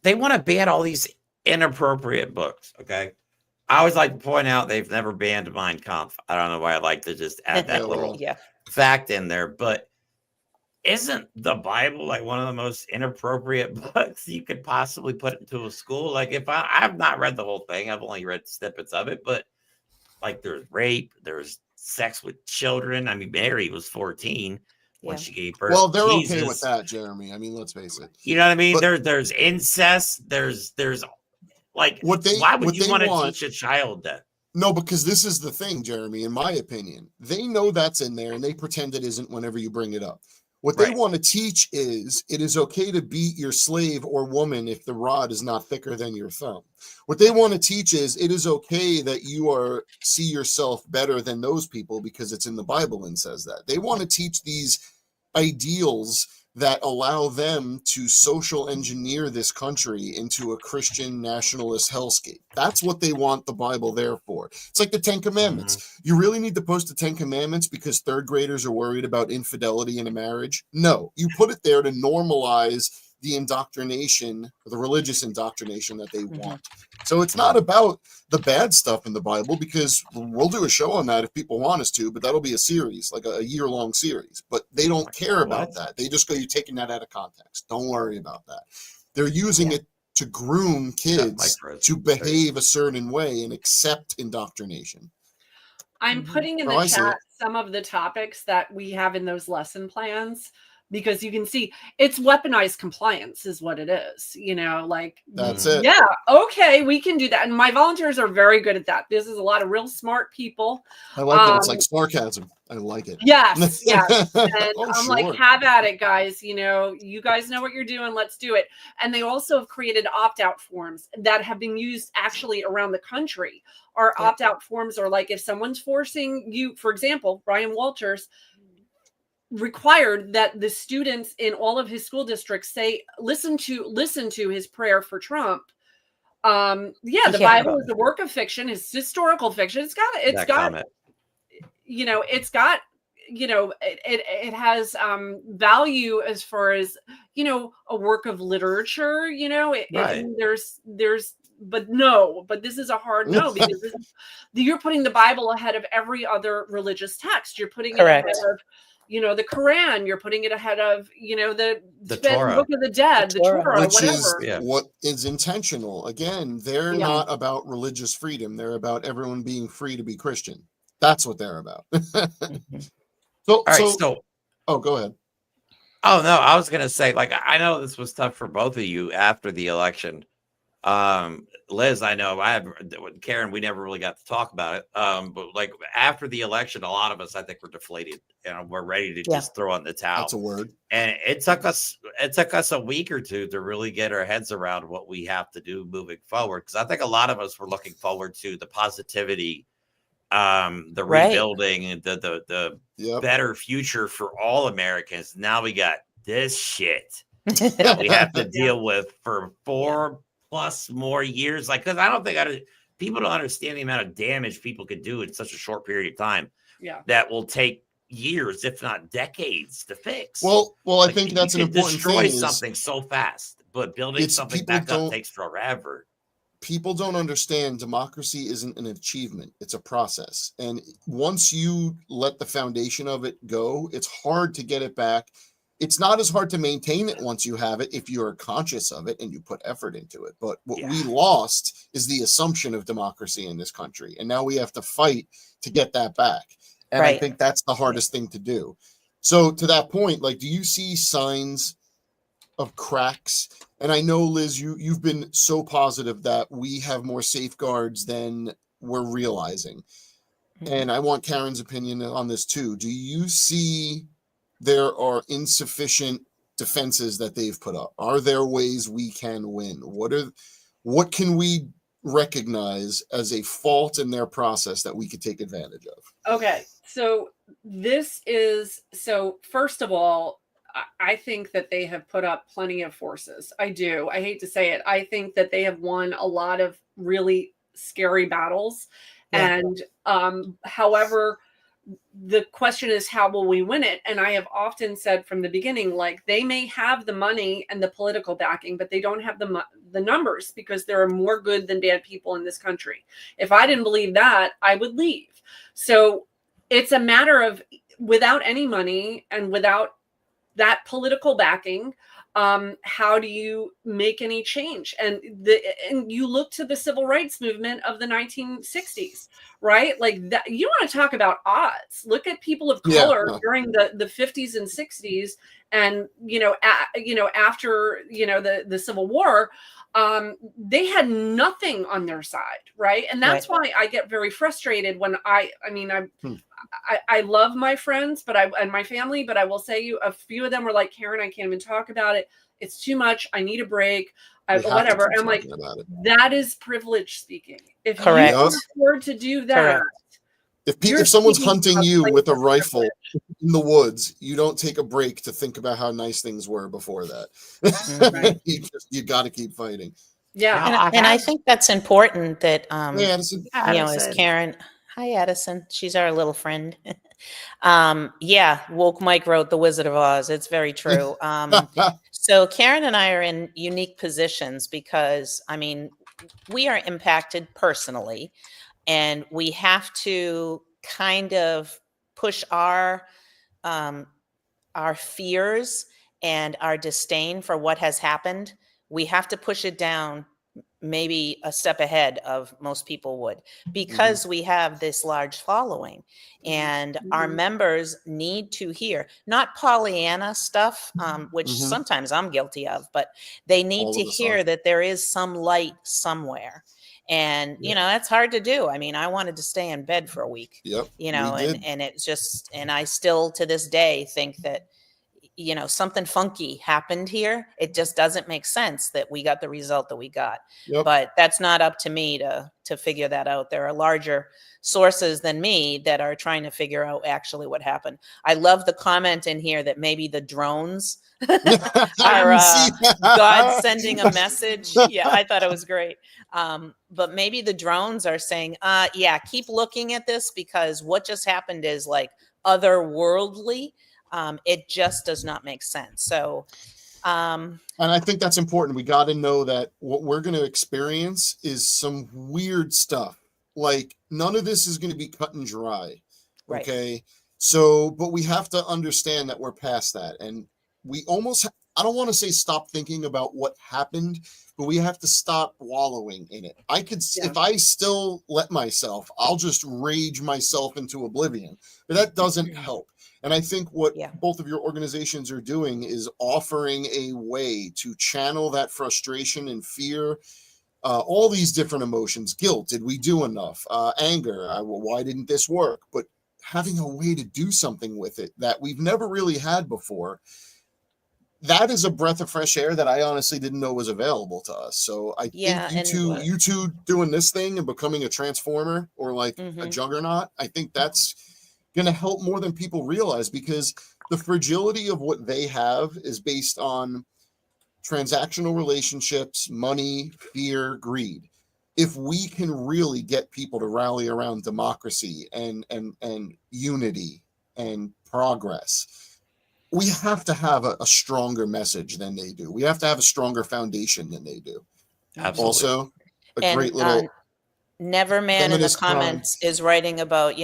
[SPEAKER 2] They want to ban all these inappropriate books. Okay. I always like to point out they've never banned Mein Kampf. I don't know why I like to just add that little fact in there, but isn't the Bible like one of the most inappropriate books you could possibly put into a school? Like if I've not read the whole thing, I've only read snippets of it, but like there's rape, there's sex with children. I mean, Mary was 14 when she gave birth.
[SPEAKER 3] Well, they're okay with that, Jeremy. I mean, let's face it.
[SPEAKER 2] You know what I mean? But there's incest. There's like why would you want to teach a child that?
[SPEAKER 3] No, because this is the thing, Jeremy, in my opinion. They know that's in there and they pretend it isn't whenever you bring it up. What they want to teach is it is okay to beat your slave or woman if the rod is not thicker than your thumb. What they want to teach is it is okay that you see yourself better than those people because it's in the Bible and says that. They want to teach these ideals that allow them to social engineer this country into a Christian nationalist hellscape. That's what they want the Bible there for. It's like the 10 Commandments. Mm-hmm. You really need to post the 10 Commandments because 3rd graders are worried about infidelity in a marriage? No, you put it there to normalize the indoctrination, the religious indoctrination that they want. So it's not about the bad stuff in the Bible, because we'll do a show on that if people want us to, but that'll be a series, like a year-long series. But they don't care about that. They just go, you're taking that out of context. Don't worry about that. They're using it to groom kids to behave a certain way and accept indoctrination.
[SPEAKER 4] I'm putting in the chat some of the topics that we have in those lesson plans, because you can see it's weaponized compliance is what it is, you know, like
[SPEAKER 3] that's it.
[SPEAKER 4] Yeah. Okay. We can do that. And my volunteers are very good at that. This is a lot of real smart people.
[SPEAKER 3] I like that. It's like sarcasm. I like it.
[SPEAKER 4] Yes. Yes. And I'm like, have at it, guys. You know, you guys know what you're doing. Let's do it. And they also have created opt-out forms that have been used actually around the country. Our opt-out forms are like, if someone's forcing you, for example, Ryan Walters required that the students in all of his school districts say, listen to his prayer for Trump. The Bible is a work of fiction, is historical fiction. It has value as far as, you know, a work of literature, you know, but this is a hard no, because you're putting the Bible ahead of every other religious text. You're putting it ahead of, you know, the Quran. You're putting it ahead of, you know, the Torah. Book of the Dead, the Torah,
[SPEAKER 3] which
[SPEAKER 4] whatever.
[SPEAKER 3] Is what is intentional. Again, they're not about religious freedom. They're about everyone being free to be Christian. That's what they're about.
[SPEAKER 5] Mhm.
[SPEAKER 3] So,
[SPEAKER 2] All right, so
[SPEAKER 3] oh, go ahead.
[SPEAKER 2] oh no, I was gonna say, like, I know this was tough for both of you after the election. Liz, I know I have with Karen, we never really got to talk about it. But like after the election, a lot of us I think were deflated and we're ready to
[SPEAKER 5] Yeah.
[SPEAKER 2] just throw in the towel.
[SPEAKER 3] That's a word.
[SPEAKER 2] And it took us a week or two to really get our heads around what we have to do moving forward. Because I think a lot of us were looking forward to the positivity, the
[SPEAKER 5] Right.
[SPEAKER 2] rebuilding, the
[SPEAKER 3] Yep.
[SPEAKER 2] better future for all Americans. Now we got this shit that we have to deal with for 4+ more years. Like, because I don't think people don't understand the amount of damage people could do in such a short period of time.
[SPEAKER 4] Yeah.
[SPEAKER 2] That will take years, if not decades, to fix.
[SPEAKER 3] Well, I
[SPEAKER 2] Like,
[SPEAKER 3] think that's an
[SPEAKER 2] you can
[SPEAKER 3] important
[SPEAKER 2] destroy
[SPEAKER 3] thing.
[SPEAKER 2] something so fast, but building something back up takes forever.
[SPEAKER 3] People don't understand democracy isn't an achievement. It's a process. And once you let the foundation of it go, it's hard to get it back. It's not as hard to maintain it once you have it if you're conscious of it and you put effort into it. But what we lost is the assumption of democracy in this country. And now we have to fight to get that back. And I think that's the hardest thing to do. So to that point, like, do you see signs of cracks? And I know, Liz, you've been so positive that we have more safeguards than we're realizing. Mm-hmm. And I want Karen's opinion on this too. Do you see there are insufficient defenses that they've put up? Are there ways we can win? What can we recognize as a fault in their process that we could take advantage of?
[SPEAKER 4] Okay. So first of all, I think that they have put up plenty of forces. I do. I hate to say it. I think that they have won a lot of really scary battles. Yeah. And however, the question is, how will we win it? And I have often said from the beginning, like, they may have the money and the political backing, but they don't have the numbers, because there are more good than bad people in this country. If I didn't believe that, I would leave. So it's a matter of, without any money and without that political backing, how do you make any change? And you look to the civil rights movement of the 1960s, right? Like that, you want to talk about odds. Look at people of color during the 50s and 60s, and after the Civil War, they had nothing on their side, right? And that's why I get very frustrated when I love my friends, and my family, but I will say a few of them were like, Karen, I can't even talk about it. It's too much. I need a break. Whatever. I'm like, that is privilege speaking. If you can afford to do that,
[SPEAKER 3] if someone's hunting you with a rifle in the woods, you don't take a break to think about how nice things were before that. Right. you got to keep fighting.
[SPEAKER 5] Yeah, and I think that's important that
[SPEAKER 3] Addison.
[SPEAKER 5] As Karen. Hi, Addison. She's our little friend. Woke Mike wrote The Wizard of Oz. It's very true. So Karen and I are in unique positions because, we are impacted personally, and we have to kind of push our fears and our disdain for what has happened. We have to push it down maybe a step ahead of most people would, because we have this large following, and our members need to hear, not Pollyanna stuff, which sometimes I'm guilty of, but they need to hear that there is some light somewhere. And, that's hard to do. I wanted to stay in bed for a week, and it's just, and I still to this day think that, something funky happened here. It just doesn't make sense that we got the result that we got. But that's not up to me to figure that out. There are larger sources than me that are trying to figure out actually what happened. I love the comment in here that maybe the drones are God sending a message. Yeah, I thought it was great. But maybe the drones are saying, keep looking at this, because what just happened is like otherworldly. It just does not make sense. So,
[SPEAKER 3] and I think that's important. We got to know that what we're going to experience is some weird stuff. Like, none of this is going to be cut and dry. Okay. So, but we have to understand that we're past that. And we almost, I don't want to say stop thinking about what happened, but we have to stop wallowing in it. If I still let myself, I'll just rage myself into oblivion, but that doesn't help. And I think what both of your organizations are doing is offering a way to channel that frustration and fear, all these different emotions, guilt, did we do enough, anger, why didn't this work? But having a way to do something with it that we've never really had before, that is a breath of fresh air that I honestly didn't know was available to us. So I think you two doing this thing and becoming a transformer or like a juggernaut, I think that's going to help more than people realize, because the fragility of what they have is based on transactional relationships, money, fear, greed. If we can really get people to rally around democracy and unity and progress, we have to have a stronger message than they do. We have to have a stronger foundation than they do.
[SPEAKER 2] Absolutely.
[SPEAKER 3] Also, great little
[SPEAKER 5] Neverman in the comments is writing about,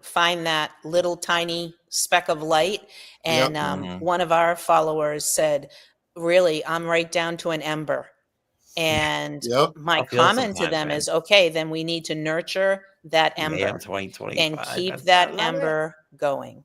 [SPEAKER 5] find that little tiny speck of light. And one of our followers said, really, I'm right down to an ember. And my comment to them is, okay, then we need to nurture that ember and keep that ember going.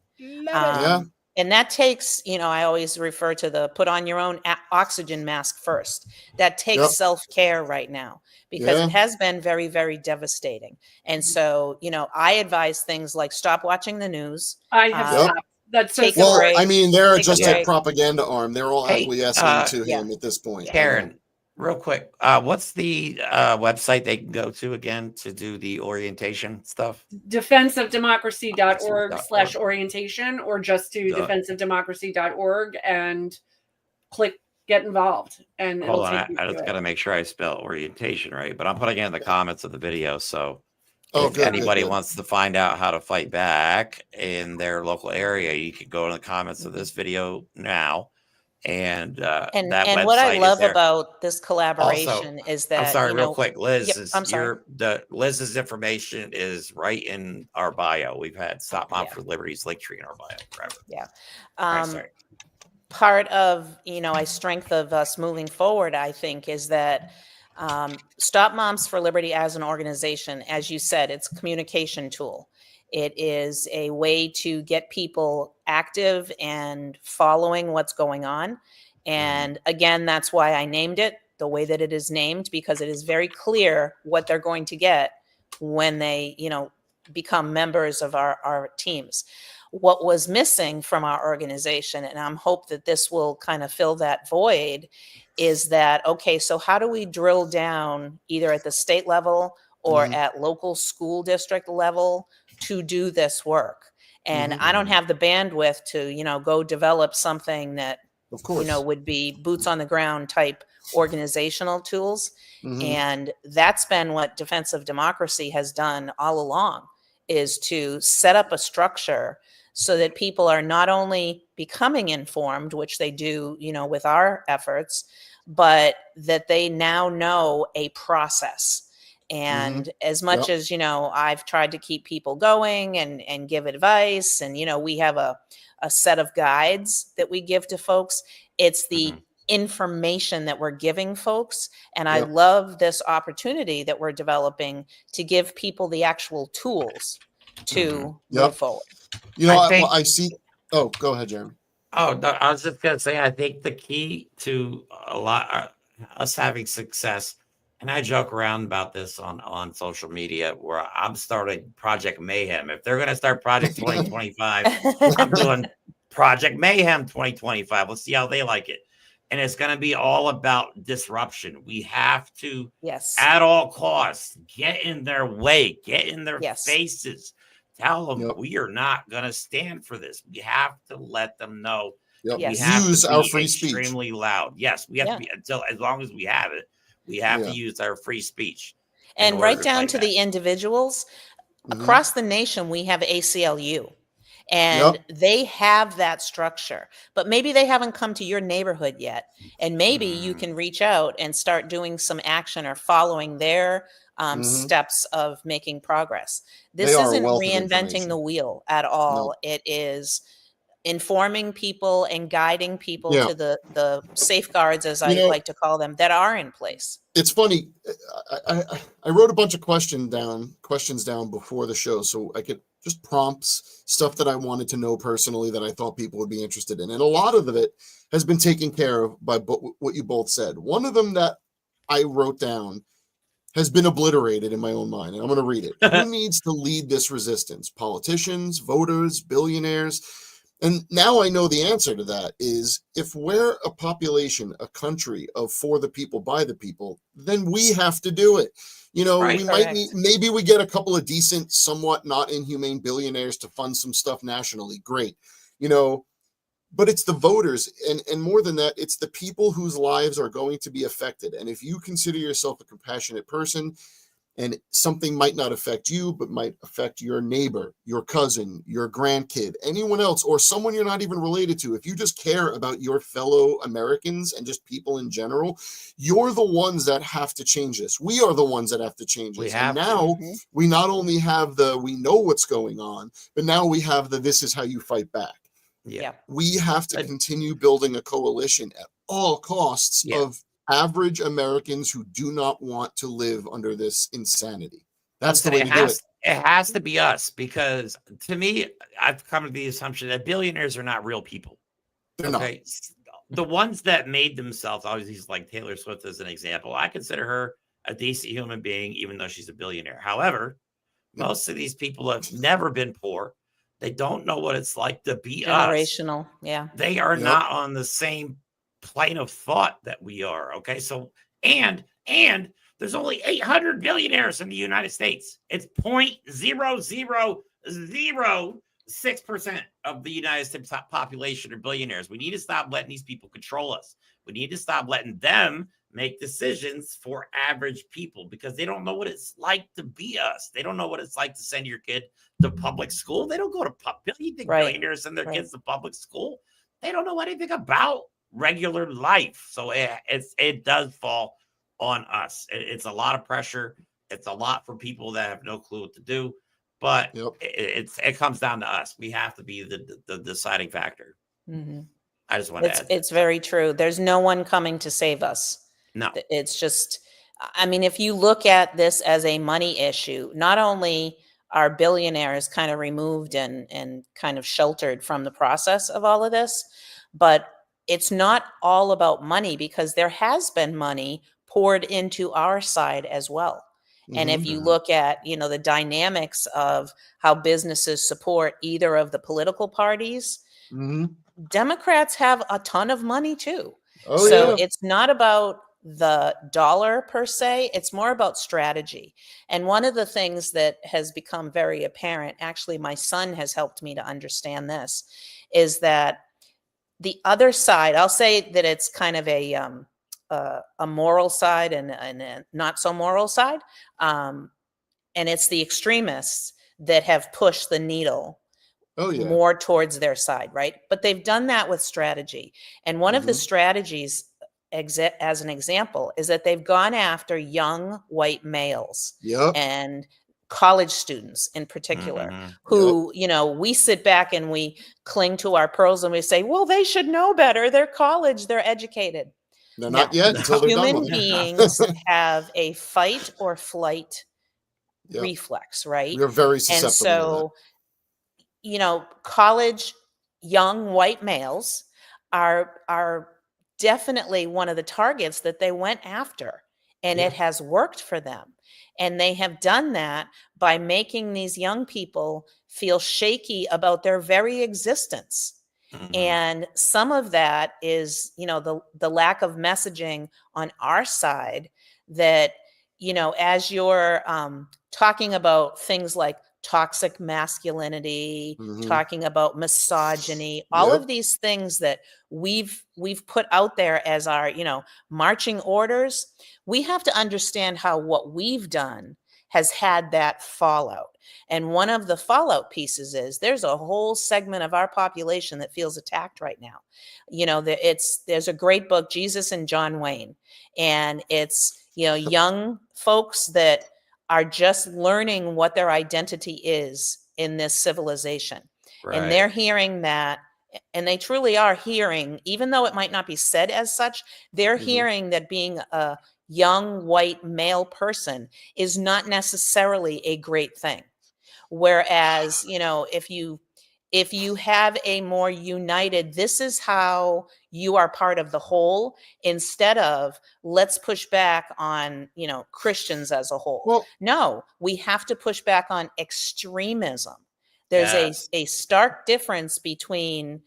[SPEAKER 5] And that takes, I always refer to the put on your own oxygen mask first. That takes self-care right now, because it has been very, very devastating. And so, I advise things like stop watching the news.
[SPEAKER 4] I have stopped. That's so
[SPEAKER 3] well, I mean, they're just a propaganda arm. They're all acquiescing to him at this point.
[SPEAKER 2] Karen, real quick, what's the website they can go to again to do the orientation stuff?
[SPEAKER 4] defenseofdemocracy.org/orientation, or just do defenseofdemocracy.org and click get involved. And
[SPEAKER 2] hold on, I just got to make sure I spell orientation right, but I'm putting it in the comments of the video. So if anybody wants to find out how to fight back in their local area, you can go in the comments of this video now. And
[SPEAKER 5] what I love about this collaboration is that,
[SPEAKER 2] I'm sorry, real quick, Liz, Liz's information is right in our bio. We've had Stop Mom for Liberty's link tree in our bio forever.
[SPEAKER 5] Part of, a strength of us moving forward, I think, is that Stop Moms for Liberty as an organization, as you said, it's a communication tool. It is a way to get people active and following what's going on. And again, that's why I named it the way that it is named, because it is very clear what they're going to get when they, become members of our teams. What was missing from our organization, and I'm hope that this will kind of fill that void, is that, okay, so how do we drill down either at the state level or at local school district level to do this work? And I don't have the bandwidth to, go develop something that, would be boots on the ground type organizational tools. And that's been what Defense of Democracy has done all along, is to set up a structure so that people are not only becoming informed, which they do, with our efforts, but that they now know a process. And as much as, I've tried to keep people going and give advice, and, we have a set of guides that we give to folks, it's the information that we're giving folks. And I love this opportunity that we're developing to give people the actual tools to move forward.
[SPEAKER 3] I see. Oh, go ahead, Jeremy.
[SPEAKER 2] Oh, no, I was just going to say, I think the key to us having success, and I joke around about this on social media, where I'm starting Project Mayhem. If they're going to start Project 2025, I'm doing Project Mayhem 2025. Let's see how they like it. And it's going to be all about disruption. We have to, at all costs, get in their way, get in their faces. Tell them we are not going to stand for this. We have to let them know. We have
[SPEAKER 3] use
[SPEAKER 2] to be
[SPEAKER 3] our free speech
[SPEAKER 2] extremely loud. Yes, we have to be, as long as we have it, we have to use our free speech.
[SPEAKER 5] And right down to the individuals across the nation, we have ACLU. And they have that structure, but maybe they haven't come to your neighborhood yet. And maybe you can reach out and start doing some action or following their steps of making progress. This isn't reinventing the wheel at all. It is informing people and guiding people
[SPEAKER 3] Yeah.
[SPEAKER 5] to the safeguards, as I
[SPEAKER 3] You know,
[SPEAKER 5] like to call them, that are in place.
[SPEAKER 3] It's funny. I wrote a bunch of questions down before the show, so I could just prompts, stuff that I wanted to know personally that I thought people would be interested in, and a lot of it has been taken care of by what you both said. One of them that I wrote down has been obliterated in my own mind, and I'm going to read it. Who needs to lead this resistance? Politicians, voters, billionaires? And now I know the answer to that is, if we're a population, a country of for the people, by the people, then we have to do it. You know,
[SPEAKER 2] Right,
[SPEAKER 3] we might
[SPEAKER 5] correct.
[SPEAKER 3] need, maybe we get a couple of decent, somewhat not inhumane billionaires to fund some stuff nationally. Great. You know, but it's the voters, and more than that, it's the people whose lives are going to be affected. And if you consider yourself a compassionate person, and something might not affect you, but might affect your neighbor, your cousin, your grandkid, anyone else, or someone you're not even related to, if you just care about your fellow Americans and just people in general, you're the ones that have to change this. We are the ones that have to change
[SPEAKER 2] We
[SPEAKER 3] this.
[SPEAKER 2] have
[SPEAKER 3] And
[SPEAKER 2] to.
[SPEAKER 3] now
[SPEAKER 5] Mhm.
[SPEAKER 3] we not only have we know what's going on, but now we have this is how you fight back.
[SPEAKER 2] Yeah.
[SPEAKER 3] We have to continue building a coalition at all costs
[SPEAKER 2] Yeah.
[SPEAKER 3] of average Americans who do not want to live under this insanity. That's the way to do it.
[SPEAKER 2] It has to be us, because to me, I've come to the assumption that billionaires are not real people.
[SPEAKER 3] They're not.
[SPEAKER 2] Okay. The ones that made themselves, I always use like Taylor Swift as an example. I consider her a decent human being, even though she's a billionaire. However, most of these people have never been poor. They don't know what it's like to be us.
[SPEAKER 5] Generational. Yeah.
[SPEAKER 2] They are
[SPEAKER 3] Yep.
[SPEAKER 2] not on the same plane of thought that we are. Okay. So, and there's only 800 billionaires in the United States. It's 0.0006% of the United States population are billionaires. We need to stop letting these people control us. We need to stop letting them make decisions for average people, because they don't know what it's like to be us. They don't know what it's like to send your kid to public school. They don't go to billionaires send their kids to public school. They don't know anything about regular life. So it does fall on us. It's a lot of pressure. It's a lot for people that have no clue what to do. But it comes down to us. We have to be the deciding factor.
[SPEAKER 5] Mm-hmm.
[SPEAKER 2] I just want to add.
[SPEAKER 5] It's very true. There's no one coming to save us.
[SPEAKER 2] No.
[SPEAKER 5] It's just, I mean, if you look at this as a money issue, not only are billionaires kind of removed and kind of sheltered from the process of all of this, but it's not all about money, because there has been money poured into our side as well. And if you look at, you know, the dynamics of how businesses support either of the political parties, Democrats have a ton of money too. So it's not about the dollar per se, it's more about strategy. And one of the things that has become very apparent, actually my son has helped me to understand this, is that the other side, I'll say that it's kind of a moral side and a not so moral side, and it's the extremists that have pushed the needle more towards their side, right? But they've done that with strategy. And one of the strategies, as an example, is that they've gone after young white males and college students in particular, who, you know, we sit back and we cling to our pearls and we say, well, they should know better. They're college, they're educated.
[SPEAKER 3] They're not yet until they're done
[SPEAKER 5] Human
[SPEAKER 3] with it.
[SPEAKER 5] beings have a fight or flight reflex, right?
[SPEAKER 3] We're very susceptible.
[SPEAKER 5] And so, you know, college young white males are definitely one of the targets that they went after, and it has worked for them. And they have done that by making these young people feel shaky about their very existence. And some of that is, you know, the lack of messaging on our side that, you know, as you're talking about things like toxic masculinity, talking about misogyny, all of these things that we've put out there as our, you know, marching orders, we have to understand how what we've done has had that fallout. And one of the fallout pieces is there's a whole segment of our population that feels attacked right now. You know, there's a great book, Jesus and John Wayne, and it's, you know, young folks that are just learning what their identity is in this civilization. And they're hearing that and they truly are hearing, even though it might not be said as such, they're hearing that being a young white male person is not necessarily a great thing. Whereas, if you have a more united, this is how you are part of the whole, instead of let's push back on, Christians as a whole.
[SPEAKER 3] Well,
[SPEAKER 5] No, we have to push back on extremism. There's
[SPEAKER 2] Yes.
[SPEAKER 5] a stark difference between,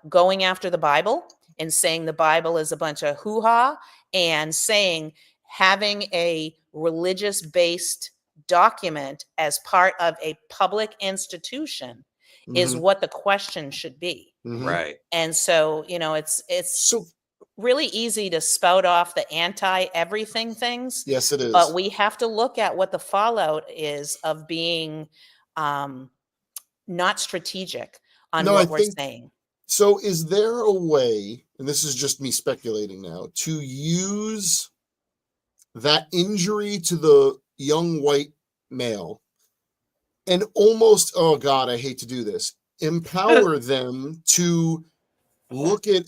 [SPEAKER 5] going after the Bible and saying the Bible is a bunch of hoo-ha, and saying having a religious based document as part of a public institution is what the question should be.
[SPEAKER 2] Right.
[SPEAKER 5] And so, it's really easy to spout off the anti-everything things.
[SPEAKER 3] Yes, it is.
[SPEAKER 5] But we have to look at what the fallout is of being not strategic on what we're saying.
[SPEAKER 3] So is there a way, and this is just me speculating now, to use that injury to the young white male and almost, oh God, I hate to do this, empower them to look at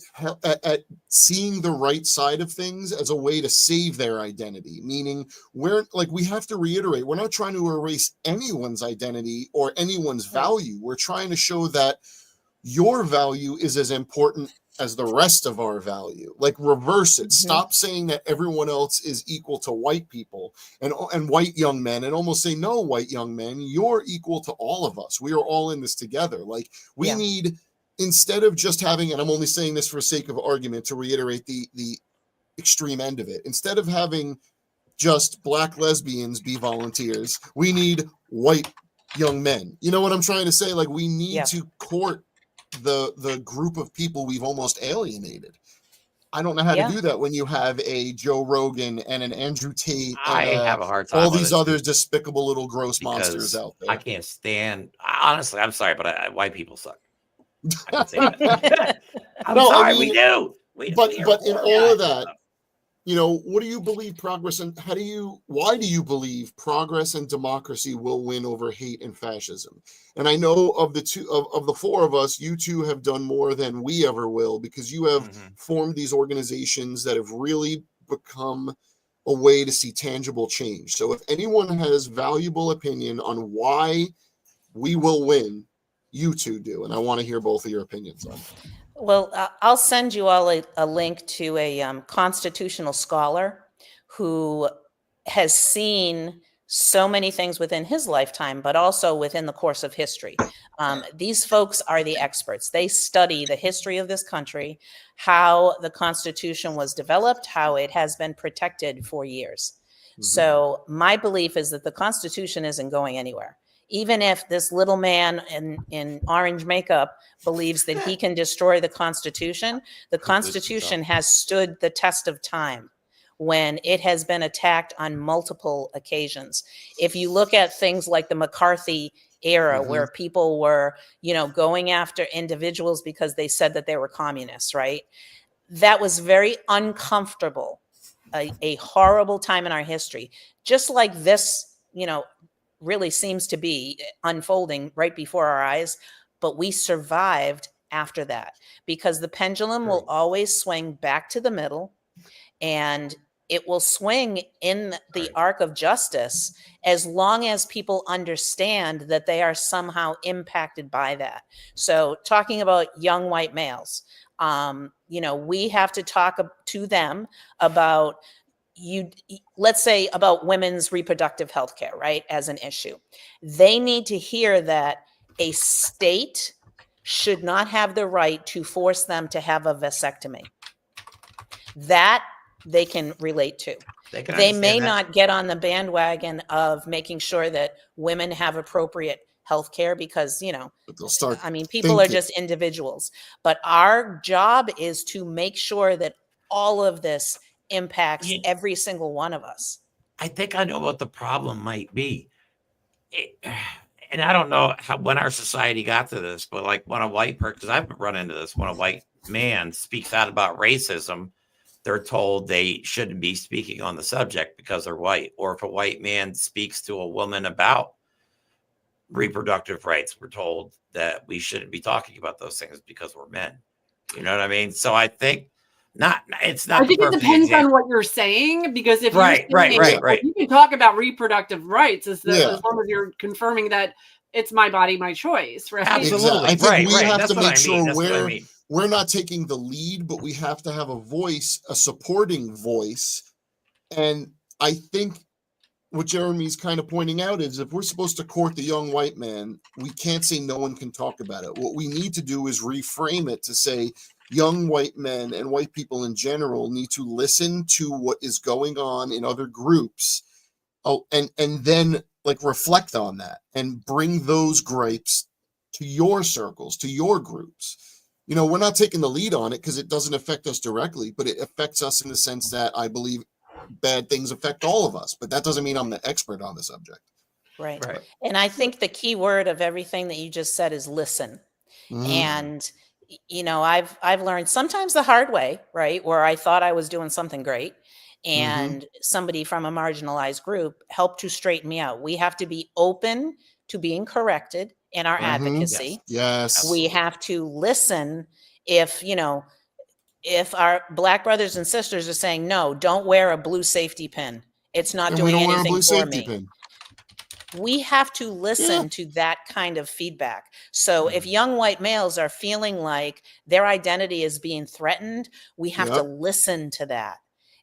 [SPEAKER 3] seeing the right side of things as a way to save their identity? Meaning, we have to reiterate, we're not trying to erase anyone's identity or anyone's value. We're trying to show that your value is as important as the rest of our value. Like, reverse it. Stop saying that everyone else is equal to white people and white young men, and almost say, no, white young men, you're equal to all of us. We are all in this together. Like, we need, instead of just having, and I'm only saying this for sake of argument to reiterate the extreme end of it, instead of having just black lesbians be volunteers, we need white young men. You know what I'm trying to say? Like, we need to court the group of people we've almost alienated. I don't know how to do that when you have a Joe Rogan and an Andrew Tate and
[SPEAKER 2] I have a hard time
[SPEAKER 3] all
[SPEAKER 2] with
[SPEAKER 3] these
[SPEAKER 2] it,
[SPEAKER 3] other
[SPEAKER 2] too,
[SPEAKER 3] despicable little gross monsters out there.
[SPEAKER 2] I can't stand, honestly, I'm sorry, but white people suck. I can say that. I'm sorry, we do.
[SPEAKER 3] But in all of that, what do you believe progress, and why do you believe progress and democracy will win over hate and fascism? And I know of the four of us, you two have done more than we ever will, because you have formed these organizations that have really become a way to see tangible change. So if anyone has valuable opinion on why we will win, you two do. And I want to hear both of your opinions on it.
[SPEAKER 5] Well, I'll send you all a link to a constitutional scholar who has seen so many things within his lifetime, but also within the course of history. These folks are the experts. They study the history of this country, how the Constitution was developed, how it has been protected for years. So my belief is that the Constitution isn't going anywhere. Even if this little man in orange makeup believes that he can destroy the Constitution has stood the test of time when it has been attacked on multiple occasions. If you look at things like the McCarthy era, where people were, going after individuals because they said that they were communists, right? That was very uncomfortable, a horrible time in our history. Just like this, really seems to be unfolding right before our eyes, but we survived after that, because the pendulum will always swing back to the middle, and it will swing in the arc of justice as long as people understand that they are somehow impacted by that. So talking about young white males, we have to talk to them about, let's say, about women's reproductive health care, right, as an issue. They need to hear that a state should not have the right to force them to have a vasectomy. That they can relate to. They may not get on the bandwagon of making sure that women have appropriate health care, because, people are just individuals. But our job is to make sure that all of this impacts every single one of us.
[SPEAKER 2] I think I know what the problem might be. And I don't know when our society got to this, but like when a white person, because I've run into this, when a white man speaks out about racism, they're told they shouldn't be speaking on the subject because they're white. Or if a white man speaks to a woman about reproductive rights, we're told that we shouldn't be talking about those things because we're men. You know what I mean? So I think it's not.
[SPEAKER 4] I think it depends on what you're saying, because if
[SPEAKER 2] right,
[SPEAKER 4] you're saying,
[SPEAKER 2] right,
[SPEAKER 4] you can talk about reproductive rights as
[SPEAKER 3] Yeah.
[SPEAKER 4] long as you're confirming that it's my body, my choice, right?
[SPEAKER 2] Absolutely.
[SPEAKER 3] I think we have
[SPEAKER 2] That's
[SPEAKER 3] to
[SPEAKER 2] what
[SPEAKER 3] make
[SPEAKER 2] I
[SPEAKER 3] sure
[SPEAKER 2] mean.
[SPEAKER 3] we're not taking the lead, but we have to have a voice, a supporting voice. And I think what Jeremy's kind of pointing out is if we're supposed to court the young white man, we can't say no one can talk about it. What we need to do is reframe it to say young white men and white people in general need to listen to what is going on in other groups. Oh, and then like reflect on that and bring those gripes to your circles, to your groups. You know, we're not taking the lead on it because it doesn't affect us directly, but it affects us in the sense that I believe bad things affect all of us, but that doesn't mean I'm the expert on the subject.
[SPEAKER 5] Right. And I think the key word of everything that you just said is listen. And you know, I've learned sometimes the hard way, right, where I thought I was doing something great and somebody from a marginalized group helped to straighten me out. We have to be open to being corrected in our advocacy.
[SPEAKER 3] Yes.
[SPEAKER 5] We have to listen if, you know, if our Black brothers and sisters are saying, no, don't wear a blue safety pin, it's not doing anything for me. We have to listen to that kind of feedback. So if young white males are feeling like their identity is being threatened, we have to listen to that.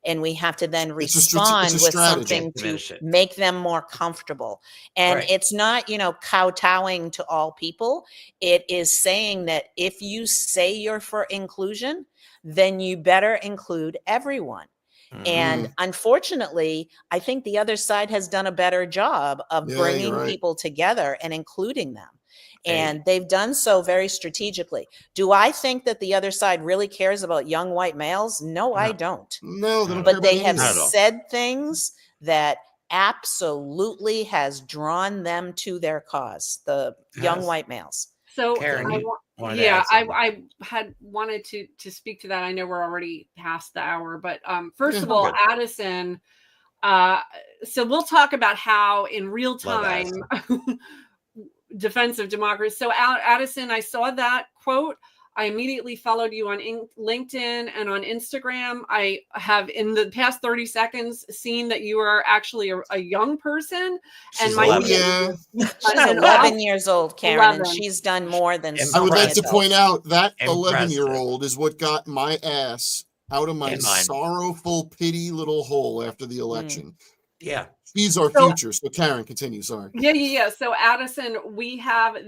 [SPEAKER 5] And we have to then respond with something to make them more comfortable. And it's not, you know, kowtowing to all people. It is saying that if you say you're for inclusion, then you better include everyone. And unfortunately, I think the other side has done a better job of bringing people together and including them. And they've done so very strategically. Do I think that the other side really cares about young white males? No, I don't.
[SPEAKER 3] No, they don't
[SPEAKER 5] but they have said things that absolutely has drawn them to their cause, the young white males.
[SPEAKER 4] So
[SPEAKER 2] Karen,
[SPEAKER 4] I had wanted to speak to that. I know we're already past the hour, but first of all, Addison, so we'll talk about how in real time defense of democracy. So Addison, I saw that quote. I immediately followed you on LinkedIn and on Instagram. I have in the past 30 seconds seen that you are actually a young person.
[SPEAKER 2] She's
[SPEAKER 5] She's 11 years old, Karen, and she's done more than
[SPEAKER 3] I would like to point out that 11-year-old is what got my ass out of my sorrowful pity little hole after the election. She's our future. So Karen, continue. Sorry.
[SPEAKER 4] Yeah. So Addison,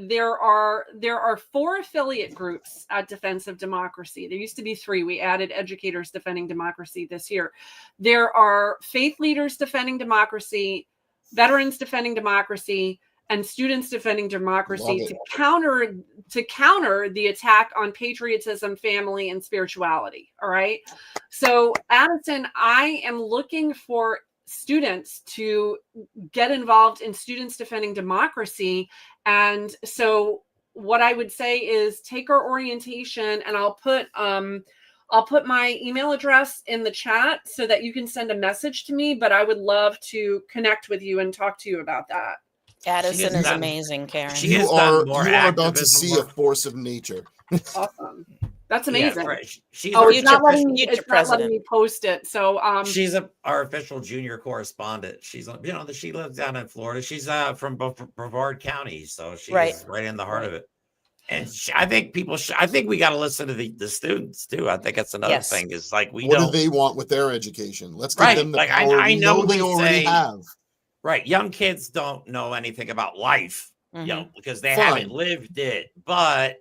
[SPEAKER 4] there are 4 affiliate groups at Defense of Democracy. There used to be 3. We added Educators Defending Democracy this year. There are Faith Leaders Defending Democracy, Veterans Defending Democracy, and Students Defending Democracy to counter the attack on patriotism, family, and spirituality. All right. So Addison, I am looking for students to get involved in Students Defending Democracy. And so what I would say is take our orientation, and I'll put my email address in the chat so that you can send a message to me, but I would love to connect with you and talk to you about that.
[SPEAKER 5] Addison is amazing, Karen.
[SPEAKER 3] You are about to see a force of nature.
[SPEAKER 4] Awesome. That's amazing.
[SPEAKER 2] She's
[SPEAKER 4] it's not letting me post it. So
[SPEAKER 2] she's our official junior correspondent. She's she lives down in Florida. She's from Brevard County, so she's right in the heart of it. And I think we got to listen to the students too. I think that's another thing. Is like what
[SPEAKER 3] do they want with their education? Let's give them the power. I know they already have.
[SPEAKER 2] Right, young kids don't know anything about life, you know, because they haven't lived it. But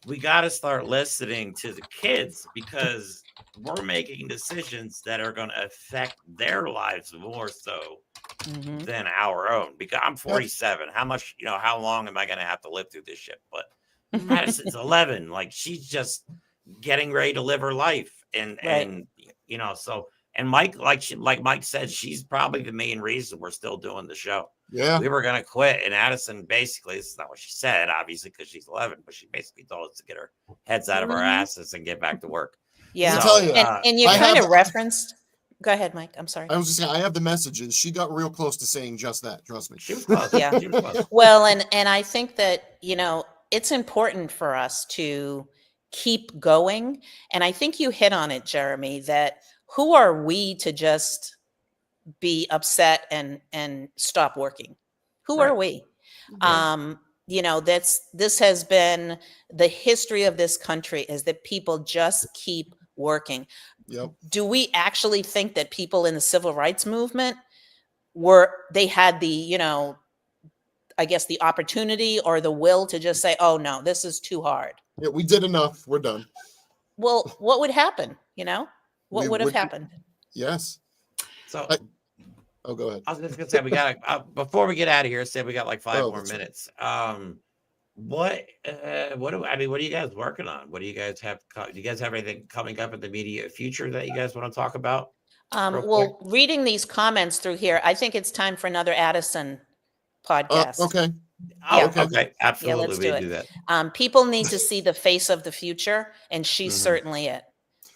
[SPEAKER 2] we got to start listening to the kids because we're making decisions that are going to affect their lives more so than our own. Because I'm 47. How long am I going to have to live through this shit? But Madison's 11. Like, she's just getting ready to live her life. And you know, so. And Mike, like Mike said, she's probably the main reason we're still doing the show.
[SPEAKER 3] Yeah.
[SPEAKER 2] We were going to quit. And Addison, basically, this is not what she said, obviously, because she's 11, but she basically told us to get our heads out of our asses and get back to work.
[SPEAKER 5] Yeah.
[SPEAKER 3] So,
[SPEAKER 5] and you kind of referenced Go ahead, Mike. I'm sorry.
[SPEAKER 3] I was just saying, I have the messages. She got real close to saying just that. Trust me.
[SPEAKER 2] She was close.
[SPEAKER 5] Yeah.
[SPEAKER 2] She was close.
[SPEAKER 5] Well, and I think that, it's important for us to keep going. And I think you hit on it, Jeremy, that who are we to just be upset and stop working? Who are we? This has been the history of this country, is that people just keep working.
[SPEAKER 3] Yep.
[SPEAKER 5] Do we actually think that people in the civil rights movement they had the, I guess the opportunity or the will to just say, oh no, this is too hard?
[SPEAKER 3] Yeah, we did enough. We're done.
[SPEAKER 5] Well, what would happen? What would have happened?
[SPEAKER 3] Yes.
[SPEAKER 2] So
[SPEAKER 3] go ahead.
[SPEAKER 2] I was just gonna say, we got before we get out of here, say we got like 5 more
[SPEAKER 3] that's
[SPEAKER 2] minutes. What are you guys working on? What do you guys have? Do you guys have anything coming up in the immediate future that you guys want to talk about?
[SPEAKER 5] Well, reading these comments through here, I think it's time for another Addison podcast.
[SPEAKER 3] Okay.
[SPEAKER 2] Oh,
[SPEAKER 5] Yeah.
[SPEAKER 2] okay. Absolutely.
[SPEAKER 5] let's
[SPEAKER 2] we
[SPEAKER 5] do it.
[SPEAKER 2] do that.
[SPEAKER 5] People need to see the face of the future, and she's certainly it.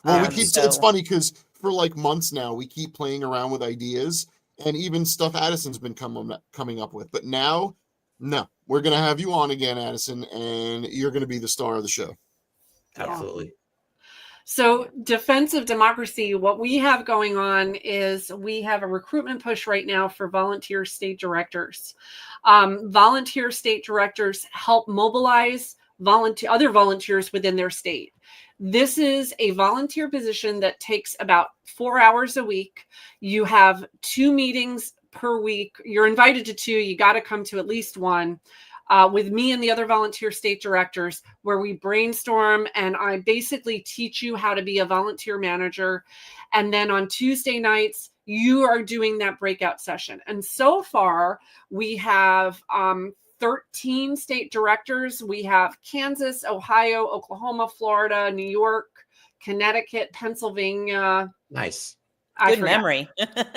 [SPEAKER 3] Well, it's funny because for like months now, we keep playing around with ideas and even stuff Addison's been coming up with. But now, no, we're going to have you on again, Addison, and you're going to be the star of the show.
[SPEAKER 2] Absolutely.
[SPEAKER 4] So, Defense of Democracy, what we have going on is we have a recruitment push right now for volunteer state directors. Volunteer state directors help mobilize other volunteers within their state. This is a volunteer position that takes about 4 hours a week. You have 2 meetings per week. You're invited to 2. You got to come to at least 1. With me and the other volunteer state directors, where we brainstorm and I basically teach you how to be a volunteer manager. And then on Tuesday nights, you are doing that breakout session. And so far, we have 13 state directors. We have Kansas, Ohio, Oklahoma, Florida, New York, Connecticut, Pennsylvania.
[SPEAKER 2] Nice.
[SPEAKER 5] Good memory.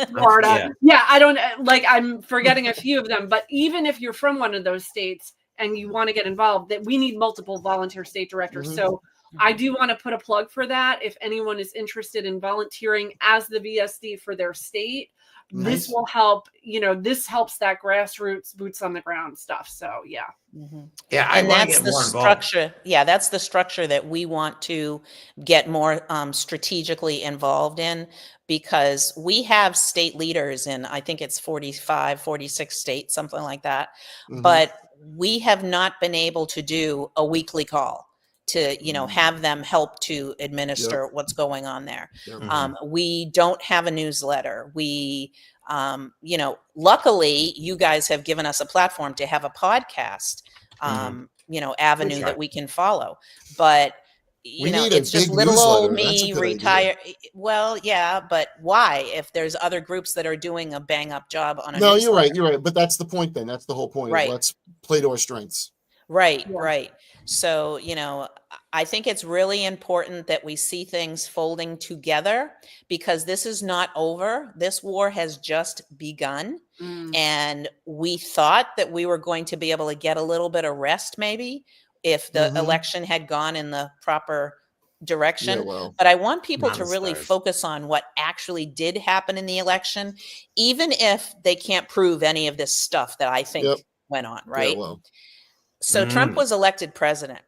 [SPEAKER 4] Florida. Yeah, I don't I'm forgetting a few of them, but even if you're from one of those states and you want to get involved, that we need multiple volunteer state directors.
[SPEAKER 3] Mm-hmm.
[SPEAKER 4] So I do want to put a plug for that. If anyone is interested in volunteering as the VSD for their state, this will help, this helps that grassroots boots on the ground stuff. So yeah.
[SPEAKER 5] Mm-hmm.
[SPEAKER 2] Yeah.
[SPEAKER 5] And that's the structure. Yeah. That's the structure that we want to get more strategically involved in, because we have state leaders in, I think it's 45, 46 states, something like that. Mm-hmm. But we have not been able to do a weekly call to, have them help to administer what's going on there. We don't have a newsletter. We, luckily you guys have given us a platform to have a podcast, avenue that we can follow, but it's just little old me retire. Well, yeah, but why? If there's other groups that are doing a bang up job on a newsletter.
[SPEAKER 3] You're right. But that's the point then. That's the whole point.
[SPEAKER 5] Right.
[SPEAKER 3] Let's play to our strengths.
[SPEAKER 5] Right. So, I think it's really important that we see things folding together, because this is not over. This war has just begun. And we thought that we were going to be able to get a little bit of rest, maybe, if the election had gone in the proper direction. But I want people to really focus on what actually did happen in the election, even if they can't prove any of this stuff that I think went on, right? So Trump was elected president.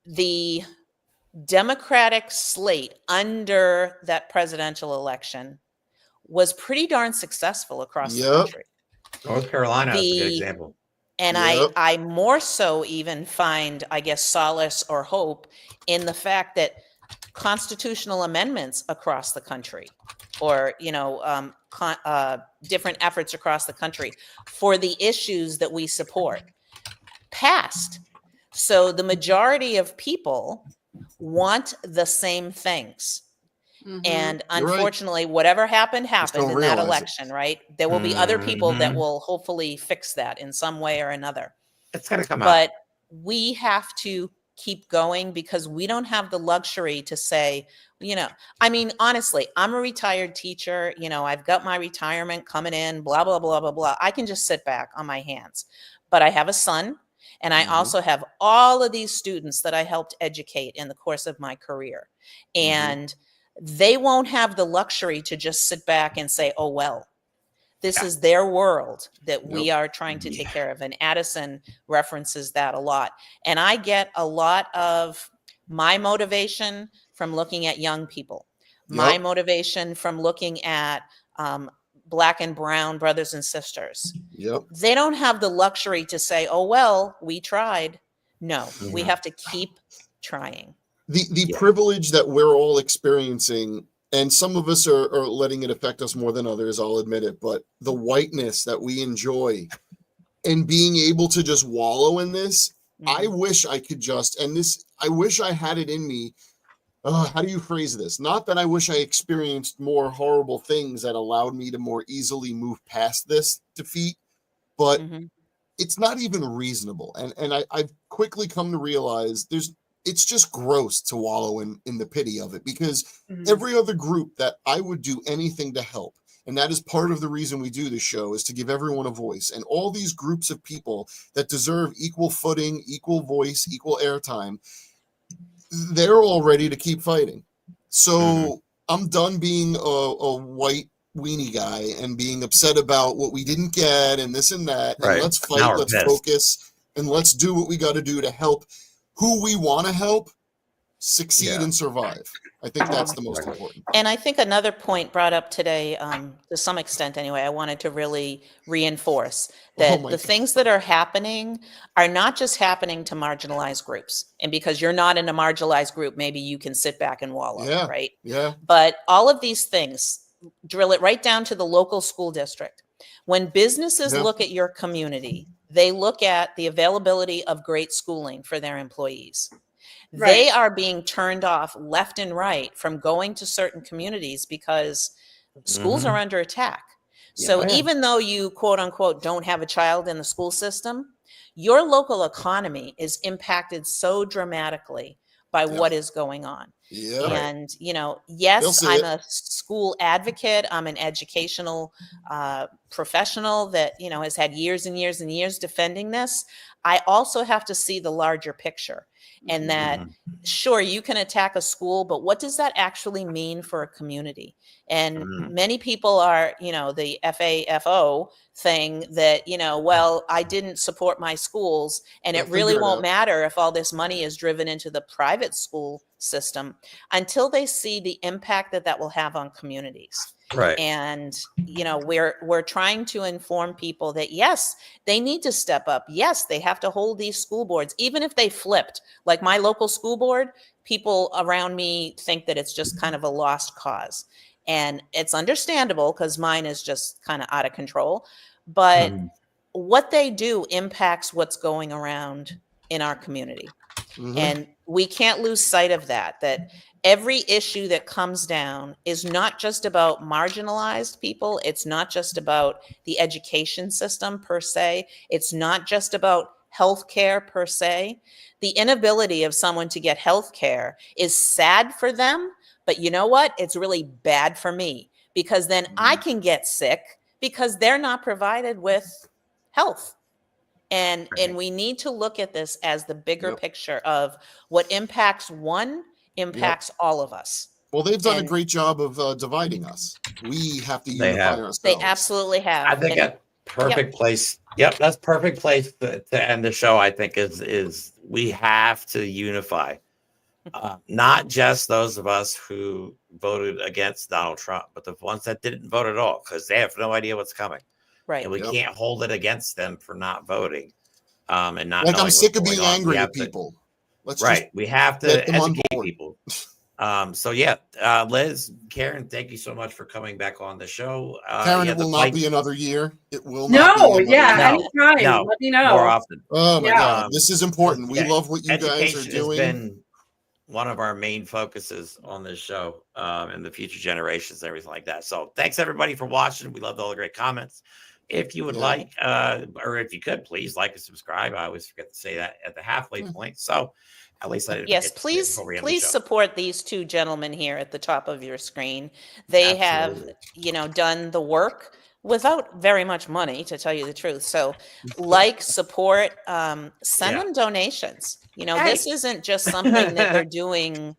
[SPEAKER 5] The Democratic slate under that presidential election was pretty darn successful across the country.
[SPEAKER 2] North Carolina is a good example.
[SPEAKER 5] And I more so even find, I guess, solace or hope in the fact that constitutional amendments across the country, or, different efforts across the country for the issues that we support, passed. So the majority of people want the same things. And unfortunately, whatever happened in that election, right? There will be other people that will hopefully fix that in some way or another.
[SPEAKER 2] It's going to come out.
[SPEAKER 5] But we have to keep going, because we don't have the luxury to say, honestly, I'm a retired teacher. I've got my retirement coming in, blah, blah, blah, blah, blah. I can just sit back on my hands. But I have a son, and I also have all of these students that I helped educate in the course of my career. And they won't have the luxury to just sit back and say, oh, well, this is their world that we are trying to take care of. And Addison references that a lot. And I get a lot of my motivation from looking at young people, my motivation from looking at Black and brown brothers and sisters. They don't have the luxury to say, oh, well, we tried. No, we have to keep trying.
[SPEAKER 3] The privilege that we're all experiencing, and some of us are letting it affect us more than others, I'll admit it, but the whiteness that we enjoy and being able to just wallow in this, I wish I could I wish I had it in me. How do you phrase this? Not that I wish I experienced more horrible things that allowed me to more easily move past this defeat, but it's not even reasonable. And I've quickly come to realize it's just gross to wallow in the pity of it, because every other group that I would do anything to help, and that is part of the reason we do this show, is to give everyone a voice. And all these groups of people that deserve equal footing, equal voice, equal airtime, they're all ready to keep fighting. So I'm done being a white weenie guy and being upset about what we didn't get and this and that. And let's fight, let's focus, and let's do what we got to do to help who we want to help succeed and survive. I think that's the most important.
[SPEAKER 5] And I think another point brought up today, to some extent anyway, I wanted to really reinforce that the things that are happening are not just happening to marginalized groups. And because you're not in a marginalized group, maybe you can sit back and wallow, right?
[SPEAKER 3] Yeah.
[SPEAKER 5] But all of these things, drill it right down to the local school district. When businesses look at your community, they look at the availability of great schooling for their employees. They are being turned off left and right from going to certain communities because schools are under attack. So even though you, quote unquote, don't have a child in the school system, your local economy is impacted so dramatically by what is going on. And, you know, yes, I'm a school advocate. I'm an educational professional that, you know, has had years and years and years defending this. I also have to see the larger picture, and that, sure, you can attack a school, but what does that actually mean for a community? And many people are, you know, the FAFO thing that, you know, well, I didn't support my schools, and it really won't matter if all this money is driven into the private school system until they see the impact that that will have on communities. And, you know, we're trying to inform people that, yes, they need to step up. Yes, they have to hold these school boards, even if they flipped. Like my local school board, people around me think that it's just kind of a lost cause. And it's understandable because mine is just kind of out of control. But what they do impacts what's going around in our community. And we can't lose sight of that every issue that comes down is not just about marginalized people. It's not just about the education system per se. It's not just about healthcare per se. The inability of someone to get healthcare is sad for them, but you know what? It's really bad for me, because then I can get sick because they're not provided with health. And we need to look at this as the bigger picture of what impacts one impacts all of us.
[SPEAKER 3] Well, they've done a great job of dividing us. We have to unify ourselves.
[SPEAKER 5] They absolutely have.
[SPEAKER 2] I think a perfect place. That's perfect place to end the show. I think is we have to unify, not just those of us who voted against Donald Trump, but the ones that didn't vote at all, because they have no idea what's coming.
[SPEAKER 5] Right.
[SPEAKER 2] And we can't hold it against them for not voting. And not
[SPEAKER 3] like,
[SPEAKER 2] knowing
[SPEAKER 3] I'm sick of
[SPEAKER 2] what's
[SPEAKER 3] being
[SPEAKER 2] going on.
[SPEAKER 3] angry at people.
[SPEAKER 2] Let's we have to educate people. So Liz, Karen, thank you so much for coming back on the show.
[SPEAKER 3] Karen, it will not be another year. It will not be another year.
[SPEAKER 4] Anytime. Let me know.
[SPEAKER 2] More often.
[SPEAKER 3] Oh my God, this is important. We love what you guys are doing.
[SPEAKER 2] Has been one of our main focuses on this show, and the future generations and everything like that. So thanks everybody for watching. We loved all the great comments. If you would like, or if you could, please like and subscribe. I always forget to say that at the halfway point. So at least I didn't.
[SPEAKER 5] Yes, please support these two gentlemen here at the top of your screen. They have, done the work without very much money, to tell you the truth. So like, support, send them donations. This isn't just something that they're doing,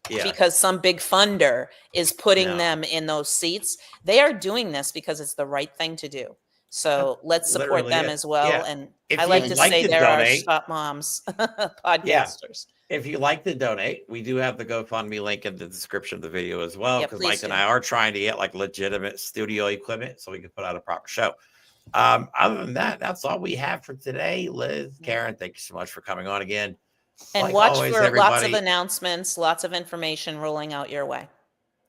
[SPEAKER 5] because some big funder is putting
[SPEAKER 2] No.
[SPEAKER 5] them in those seats. They are doing this because it's the right thing to do. So let's support
[SPEAKER 2] Literally
[SPEAKER 5] them
[SPEAKER 2] is.
[SPEAKER 5] as well.
[SPEAKER 2] Yeah.
[SPEAKER 5] And
[SPEAKER 2] If
[SPEAKER 5] I like
[SPEAKER 2] you'd
[SPEAKER 5] to
[SPEAKER 2] like
[SPEAKER 5] say
[SPEAKER 2] to
[SPEAKER 5] there
[SPEAKER 2] donate-
[SPEAKER 5] are Shop Moms podcasters.
[SPEAKER 2] If you like to donate, we do have the GoFundMe link in the description of the video as well,
[SPEAKER 5] Yeah,
[SPEAKER 2] because
[SPEAKER 5] please
[SPEAKER 2] Mike and
[SPEAKER 5] do.
[SPEAKER 2] I are trying to get like legitimate studio equipment so we can put out a proper show. Other than that, that's all we have for today. Liz, Karen, thank you so much for coming on again.
[SPEAKER 5] And
[SPEAKER 2] Like
[SPEAKER 5] watch
[SPEAKER 2] always,
[SPEAKER 5] for lots of
[SPEAKER 2] everybody-
[SPEAKER 5] announcements, lots of information rolling out your way.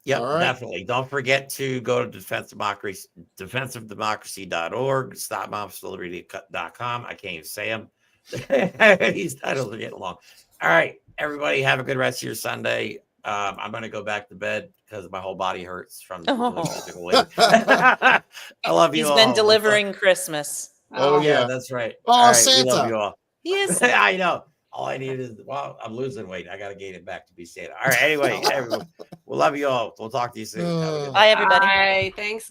[SPEAKER 2] Yep,
[SPEAKER 3] All right.
[SPEAKER 2] definitely. Don't forget to go to defensivedemocracy.org, stopmobsdelivery.com. I can't even say them. These titles are getting long. All right, everybody, have a good rest of your Sunday. I'm going to go back to bed because my whole body hurts from doing physical labor. I love you
[SPEAKER 5] He's
[SPEAKER 2] all.
[SPEAKER 5] been delivering Christmas.
[SPEAKER 3] Oh,
[SPEAKER 2] Yeah,
[SPEAKER 3] yeah.
[SPEAKER 2] that's right.
[SPEAKER 3] Oh,
[SPEAKER 2] All right,
[SPEAKER 3] Santa.
[SPEAKER 2] we love you all.
[SPEAKER 5] Yes.
[SPEAKER 2] I know. All I need is, well, I'm losing weight. I got to gain it back to be Santa. All right, anyway, everyone, we'll love you all. We'll talk to you soon. Have a good night.
[SPEAKER 5] Bye, everybody.
[SPEAKER 4] Bye. Thanks, guys.